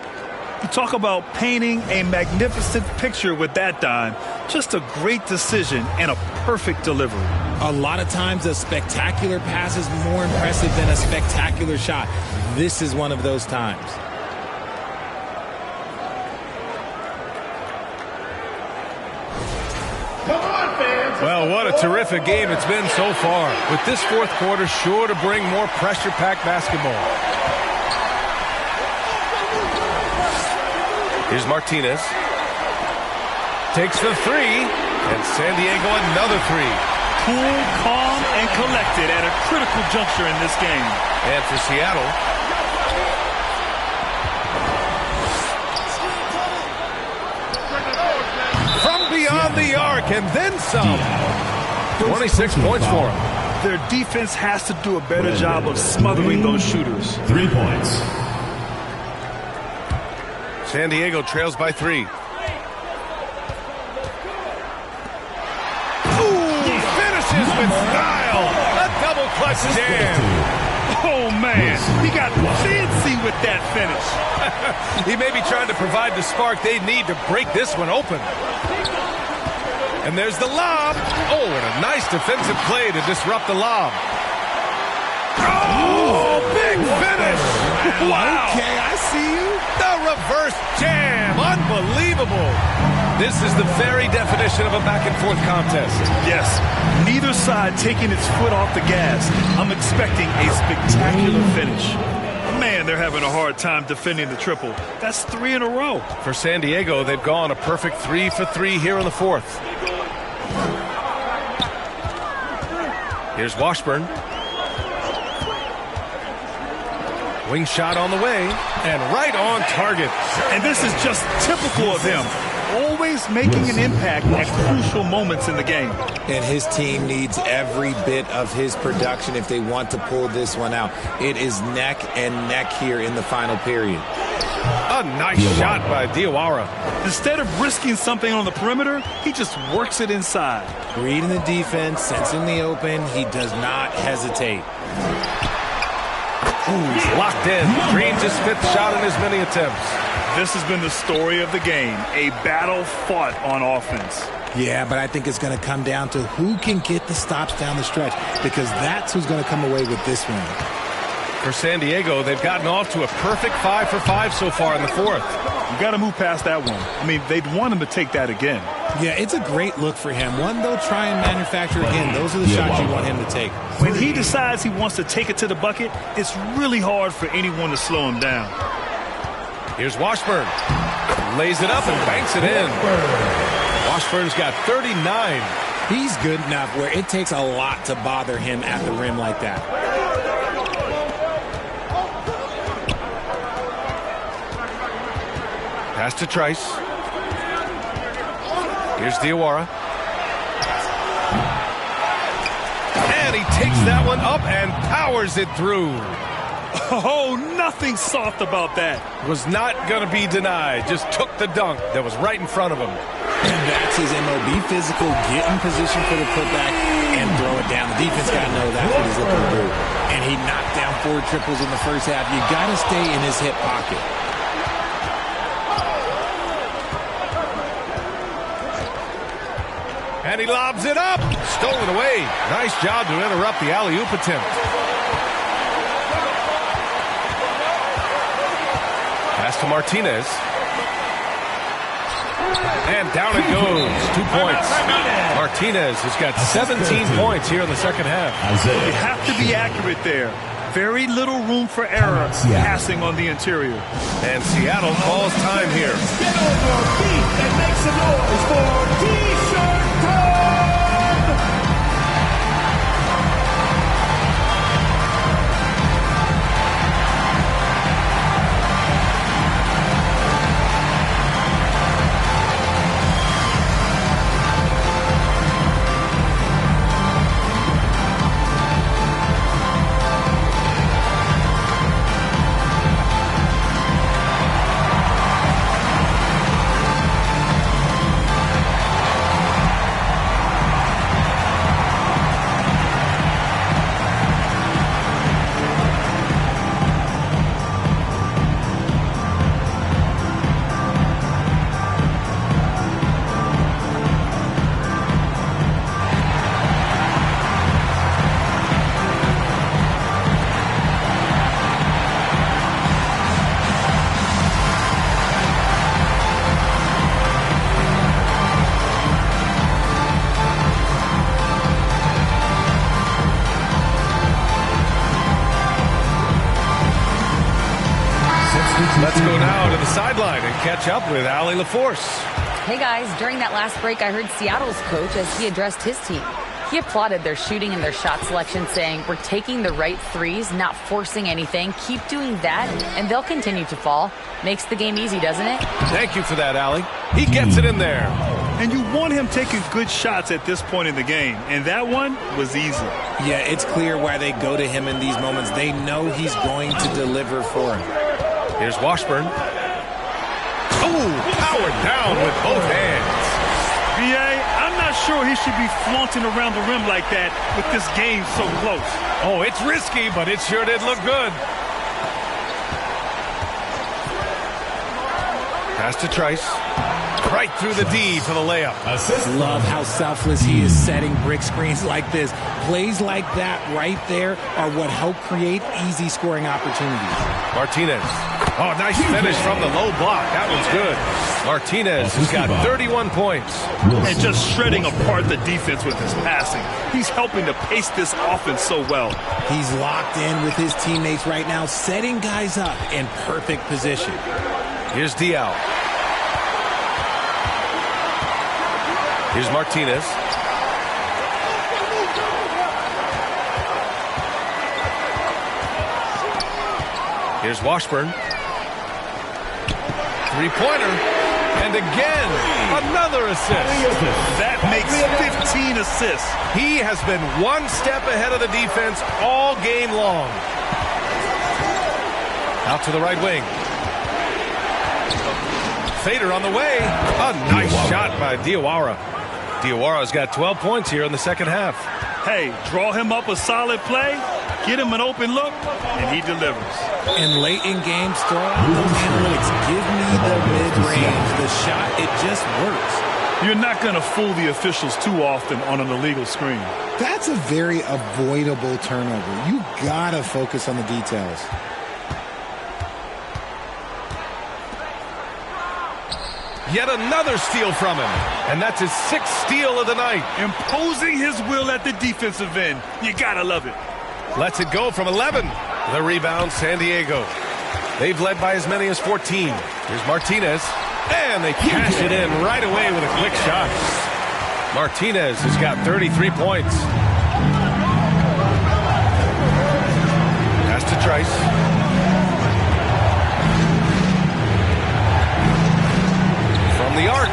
You talk about painting a magnificent picture with that dime. Just a great decision and a perfect delivery. A lot of times a spectacular pass is more impressive than a spectacular shot. This is one of those times. Well, what a terrific game it's been so far. With this fourth quarter sure to bring more pressure-packed basketball. Here's Martinez. Takes the three, and San Diego another three. Cool, calm, and collected at a critical juncture in this game. And for Seattle, from beyond the arc, and then some. 26 points for them. Their defense has to do a better job of smothering those shooters. 3 points. San Diego trails by 3. Ooh, finishes with style. A double clutch jam. Oh, man. He got fancy with that finish. He may be trying to provide the spark they need to break this one open. And there's the lob. Oh, and a nice defensive play to disrupt the lob. Oh, big finish. Wow. Okay, I see you. The reverse jam. Unbelievable. This is the very definition of a back-and-forth contest. Yes, neither side taking its foot off the gas. I'm expecting a spectacular finish. Man, they're having a hard time defending the triple. That's 3 in a row. For San Diego, they've gone a perfect 3 for 3 here in the fourth. Here's Washburn. Wing shot on the way, and right on target. And this is just typical of him. Always making an impact at crucial moments in the game. And his team needs every bit of his production if they want to pull this one out. It is neck and neck here in the final period. A nice shot by Diawara. Instead of risking something on the perimeter, he just works it inside. Reading the defense, sensing the open, he does not hesitate. Ooh, he's locked in. Green's his 5th shot in as many attempts. This has been the story of the game, a battle fought on offense. Yeah, but I think it's going to come down to who can get the stops down the stretch, because that's who's going to come away with this one. For San Diego, they've gotten off to a perfect 5 for 5 so far in the fourth. You got to move past that one. I mean, they'd want him to take that again. Yeah, it's a great look for him. One they'll try and manufacture again. Those are the shots you want him to take. When he decides he wants to take it to the bucket, it's really hard for anyone to slow him down. Here's Washburn. Lays it up and banks it in. Washburn's got 39. He's good enough where it takes a lot to bother him at the rim like that. Pass to Trice. Here's Diawara. And he takes that one up and powers it through. Oh, nothing soft about that. Was not going to be denied. Just took the dunk that was right in front of him. And that's his MOB physical. Get in position for the putback and throw it down. The defense got to know that's what he's looking to do. And he knocked down 4 triples in the first half. You got to stay in his hip pocket. And he lobs it up. Stolen away. Nice job to interrupt the alley-oop attempt. Pass to Martinez. And down it goes. 2 points. Martinez has got 17 points here in the second half. You have to be accurate there. Very little room for error passing on the interior. And Seattle calls time here. Get on your feet and make some noise for T-shirt time! Let's go now to the sideline and catch up with Allie LaForce. Hey guys, during that last break, I heard Seattle's coach as he addressed his team. He applauded their shooting and their shot selection, saying, "We're taking the right threes, not forcing anything. Keep doing that, and they'll continue to fall." Makes the game easy, doesn't it? Thank you for that, Allie. He gets it in there. And you want him taking good shots at this point in the game, and that one was easy. Yeah, it's clear why they go to him in these moments. They know he's going to deliver for him. Here's Washburn. Oh, powered down with both hands. B.A., I'm not sure he should be flaunting around the rim like that with this game so close. Oh, it's risky, but it sure did look good. Pass to Trice. Right through the D for the layup. Love how selfless he is setting brick screens like this. Plays like that right there are what help create easy scoring opportunities. Martinez. Oh, nice finish from the low block. That one's good. Martinez has got 31 points. And just shredding apart the defense with his passing. He's helping to pace this offense so well. He's locked in with his teammates right now, setting guys up in perfect position. Here's Diaw. Here's Martinez. Here's Washburn. Three-pointer. And again, another assist. That makes 15 assists. He has been one step ahead of the defense all game long. Out to the right wing. Fader on the way. A nice shot by Diawara. Diawara's got 12 points here in the second half. Hey, draw him up a solid play, get him an open look, and he delivers. And late in games, throw out those analytics. Give me the mid-range. The shot, it just works. You're not going to fool the officials too often on an illegal screen. That's a very avoidable turnover. You gotta focus on the details. Yet another steal from him. And that's his 6th steal of the night. Imposing his will at the defensive end. You gotta love it. Lets it go from 11. The rebound, San Diego. They've led by as many as 14. Here's Martinez. And they cash it in right away with a quick shot. Martinez has got 33 points. Pass to Trice. The arc,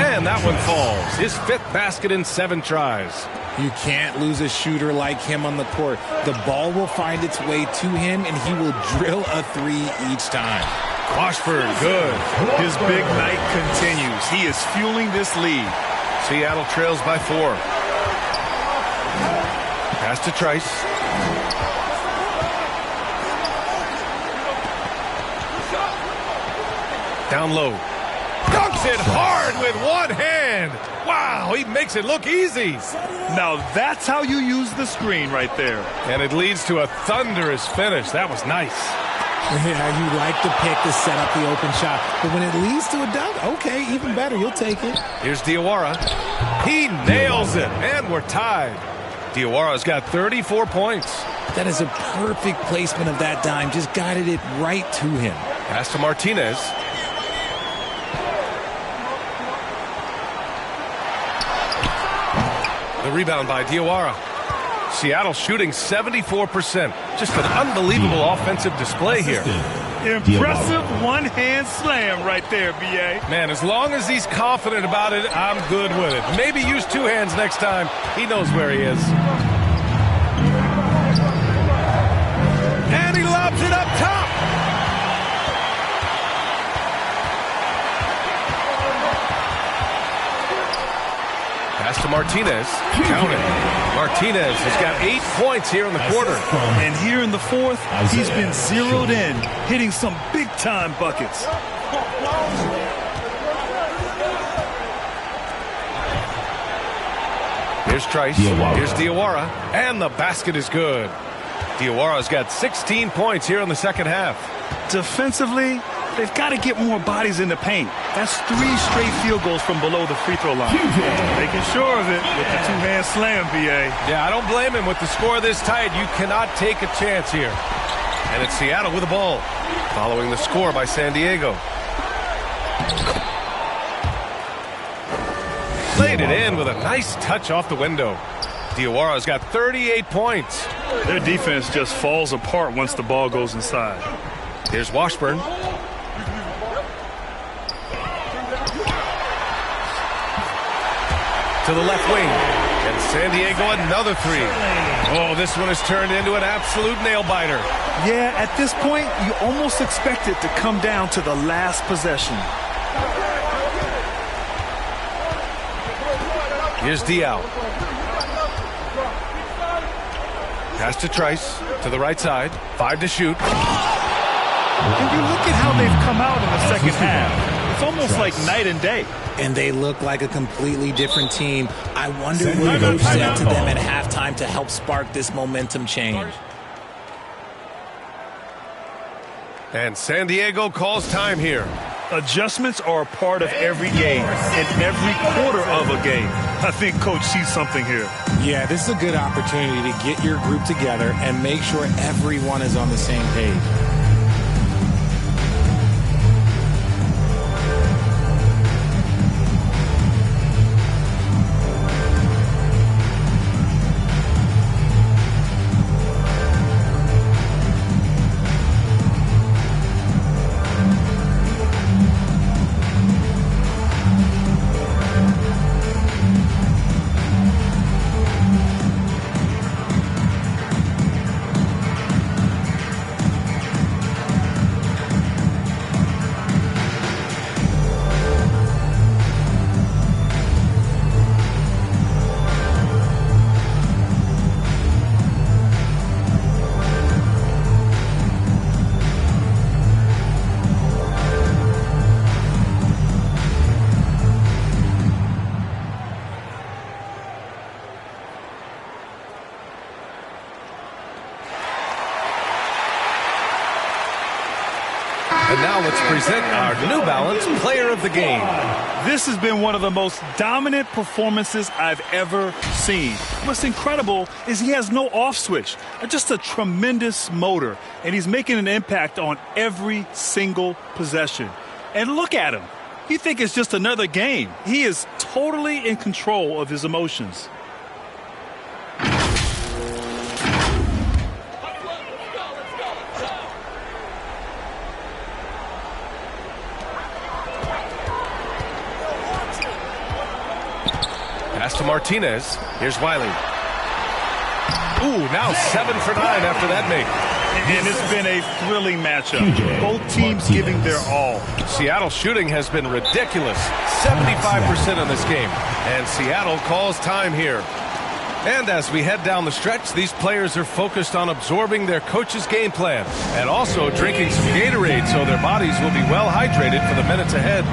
and that one falls. His 5th basket in 7 tries. You can't lose a shooter like him on the court. The ball will find its way to him, and he will drill a 3 each time. Washburn, good. His big night continues. He is fueling this lead. Seattle trails by 4. Pass to Trice. Down low. Dunks it hard with one hand. Wow, he makes it look easy. Now that's how you use the screen right there. And it leads to a thunderous finish. That was nice. Yeah, you like the pick to set up the open shot. But when it leads to a dunk, okay, even better. You'll take it. Here's Diawara. He nails it, and we're tied. Diawara's got 34 points. That is a perfect placement of that dime. Just guided it right to him. Pass to Martinez. The rebound by Diawara. Seattle shooting 74%. Just an unbelievable offensive display here. Impressive one-hand slam right there, B.A. Man, as long as he's confident about it, I'm good with it. Maybe use 2 hands next time. He knows where he is. And he lobs it up top. Pass to Martinez. Count it. Martinez has got 8 points here in the quarter. And here in the 4th, he's been zeroed in, hitting some big-time buckets. Here's Trice. Here's Diawara. And the basket is good. Diawara's got 16 points here in the second half. Defensively, they've got to get more bodies in the paint. That's 3 straight field goals from below the free throw line. Making sure of it with the 2-hand slam, B.A. Yeah, I don't blame him. With the score this tight, you cannot take a chance here. And it's Seattle with the ball, following the score by San Diego. Laid it in with a nice touch off the window. Diawara's got 38 points. Their defense just falls apart once the ball goes inside. Here's Washburn. To the left wing. And San Diego another 3. Oh, this one has turned into an absolute nail-biter. Yeah, at this point, you almost expect it to come down to the last possession. Here's Diaw. Pass to Trice. To the right side. 5 to shoot. And you look at how they've come out in the second half. It's almost like night and day. And they look like a completely different team. I wonder what coach said to them at halftime to help spark this momentum change. And San Diego calls time here. Adjustments are a part of every game and every quarter of a game. I think Coach sees something here. Yeah, this is a good opportunity to get your group together and make sure everyone is on the same page. And now let's present our New Balance Player of the Game. This has been one of the most dominant performances I've ever seen. What's incredible is he has no off switch, just a tremendous motor, and he's making an impact on every single possession. And look at him. You think it's just another game. He is totally in control of his emotions. Pass to Martinez. Here's Wiley. Ooh, now 7 for 9 after that make. And it's been a thrilling matchup. Both teams giving their all. Seattle's shooting has been ridiculous. 75% in this game. And Seattle calls time here. And as we head down the stretch, these players are focused on absorbing their coach's game plan and also drinking some Gatorade so their bodies will be well hydrated for the minutes ahead.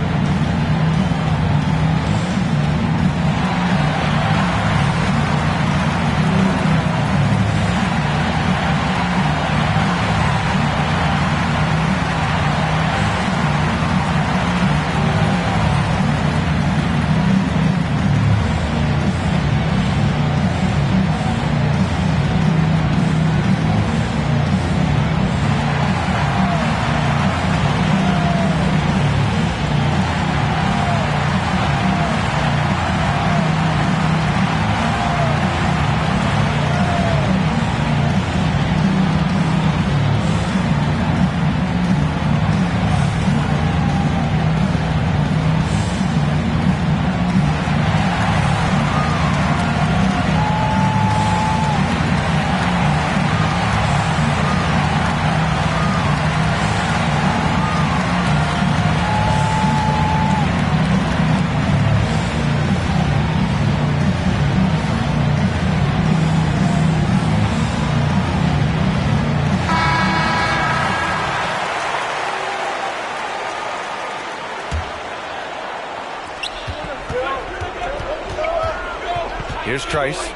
Here's Trice.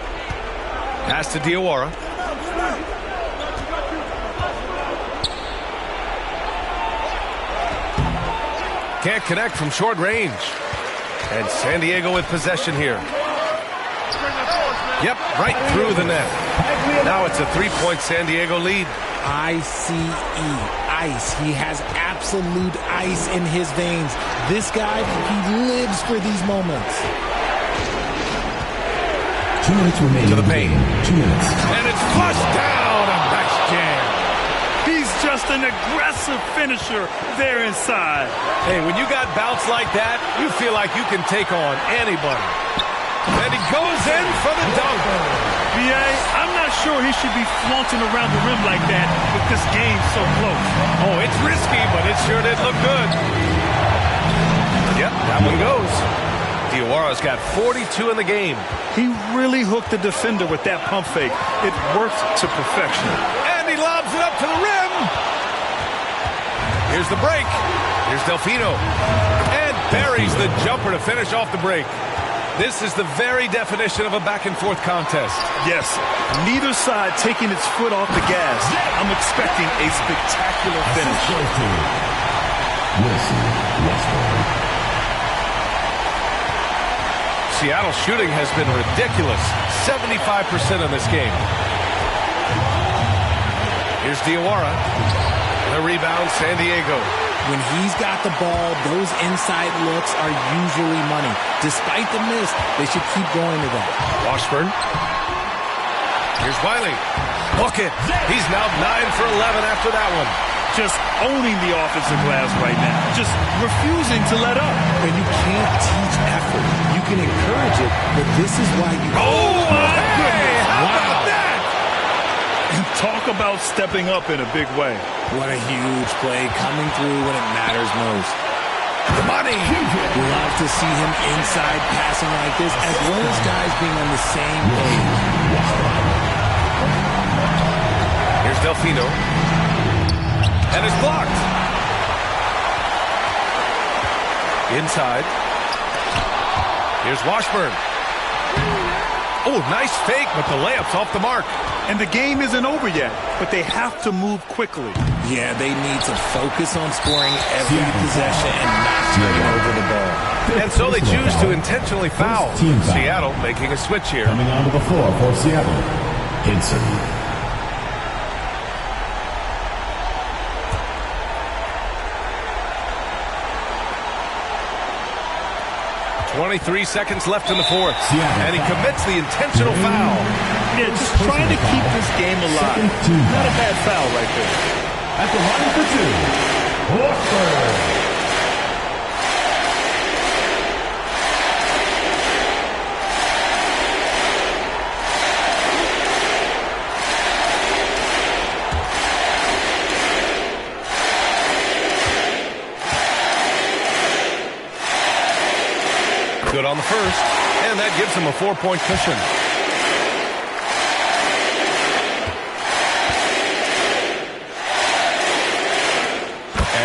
Pass to Diawara. Can't connect from short range. And San Diego with possession here. Yep, right through the net. Now it's a 3-point San Diego lead. ICE, ice. He has absolute ice in his veins. This guy, he lives for these moments. 2 minutes remaining. To the paint. 2 minutes. And it's flushed down. A nice jam. He's just an aggressive finisher there inside. Hey, when you got bounce like that, you feel like you can take on anybody. And he goes in for the dunk. B.A., I'm not sure he should be flaunting around the rim like that with this game so close. Oh, it's risky, but it sure did look good. Yep, that one goes. Diawara's got 42 in the game. He really hooked the defender with that pump fake. It worked to perfection. And he lobs it up to the rim. Here's the break. Here's Delfino. And buries the jumper to finish off the break. This is the very definition of a back-and-forth contest. Yes, neither side taking its foot off the gas. I'm expecting a spectacular finish. Seattle's shooting has been ridiculous. 75% in this game. Here's Diawara. The rebound, San Diego. When he's got the ball, those inside looks are usually money. Despite the miss, they should keep going to that. Washburn. Here's Wiley. Hook it. He's now 9 for 11 after that one. Just owning the offensive glass right now. Just refusing to let up. And you can't teach effort. You can encourage it, but this is why you... Oh, my goodness. How about that? And talk about stepping up in a big way. What a huge play coming through when it matters most. The money. Love to see him inside passing like this, as well as guys being on the same page. Here's Delfino. And it's blocked. Inside. Here's Washburn. Oh, nice fake, but the layup's off the mark. And the game isn't over yet, but they have to move quickly. Yeah, they need to focus on scoring every possession and not turning over the ball. And so they choose to intentionally foul. Seattle making a switch here. Coming onto the floor for Seattle, Hinson. 23 seconds left in the fourth. And he commits the intentional foul. Yeah, just trying to keep this game alive. Not a bad foul right there. At the line for two, Horford. Good on the first, and that gives him a 4-point cushion.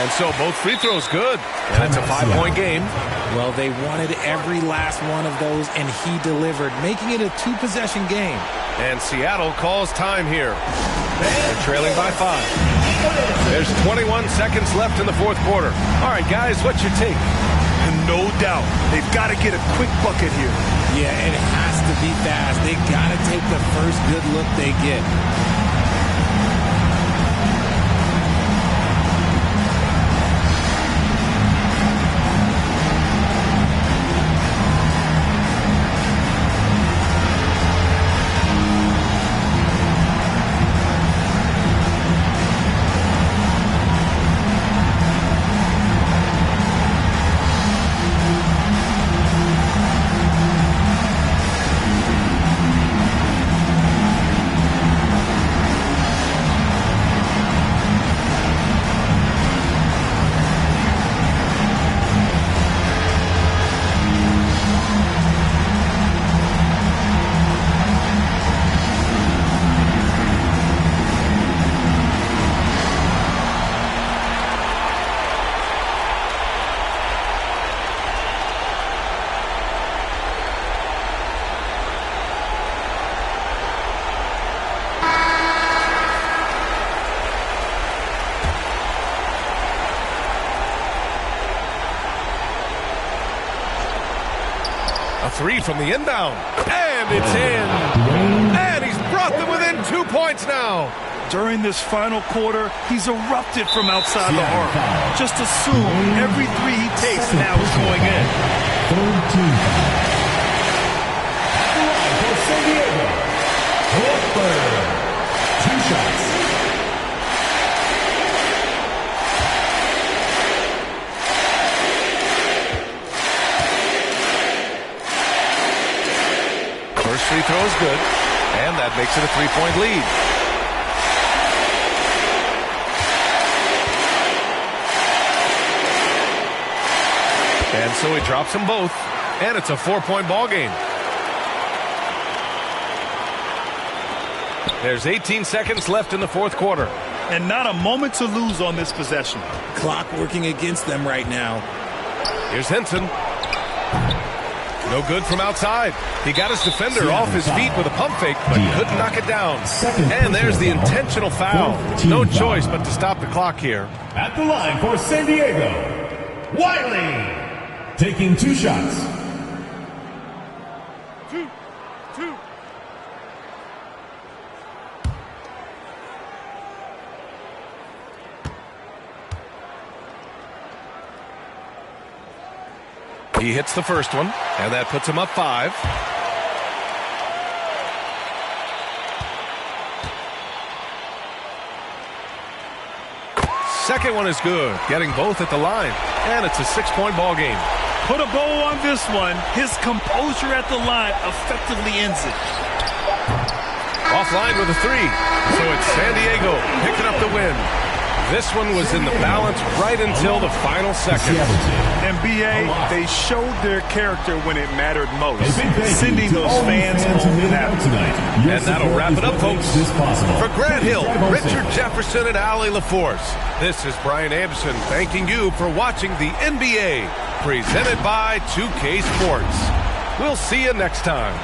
And so both free throws good, and it's a 5-point game. Well, they wanted every last one of those, and he delivered, making it a 2-possession game. And Seattle calls time here. They're trailing by 5. There's 21 seconds left in the fourth quarter. All right, guys, what's your take? No doubt. They've got to get a quick bucket here. Yeah, it has to be fast. They got to take the first good look they get. A three from the inbound, and it's in. And he's brought them within 2 points now. During this final quarter, he's erupted from outside the arc. Just assume every three he takes now is going in. Third team foul. For San Diego, Horford. 2 shots. First free throw is good, and that makes it a 3-point lead. And so he drops them both, and it's a 4-point ball game. There's 18 seconds left in the fourth quarter. And not a moment to lose on this possession. Clock working against them right now. Here's Hinson. No good from outside. He got his defender off his feet with a pump fake, but couldn't knock it down. And there's the intentional foul. No choice but to stop the clock here. At the line for San Diego, Wiley. Taking 2 shots. Two. He hits the first one, and that puts him up 5. Second one is good, getting both at the line, and it's a 6-point ball game. Put a bow on this one. His composure at the line effectively ends it. Offline with a 3, so it's San Diego picking up the win. This one was in the balance right until the final seconds. And B.A., they showed their character when it mattered most, sending those fans home tonight. And that'll wrap it up, folks. For Grant Hill, Richard Jefferson, and Allie LaForce, this is Brian Anderson thanking you for watching the NBA, presented by 2K Sports. We'll see you next time.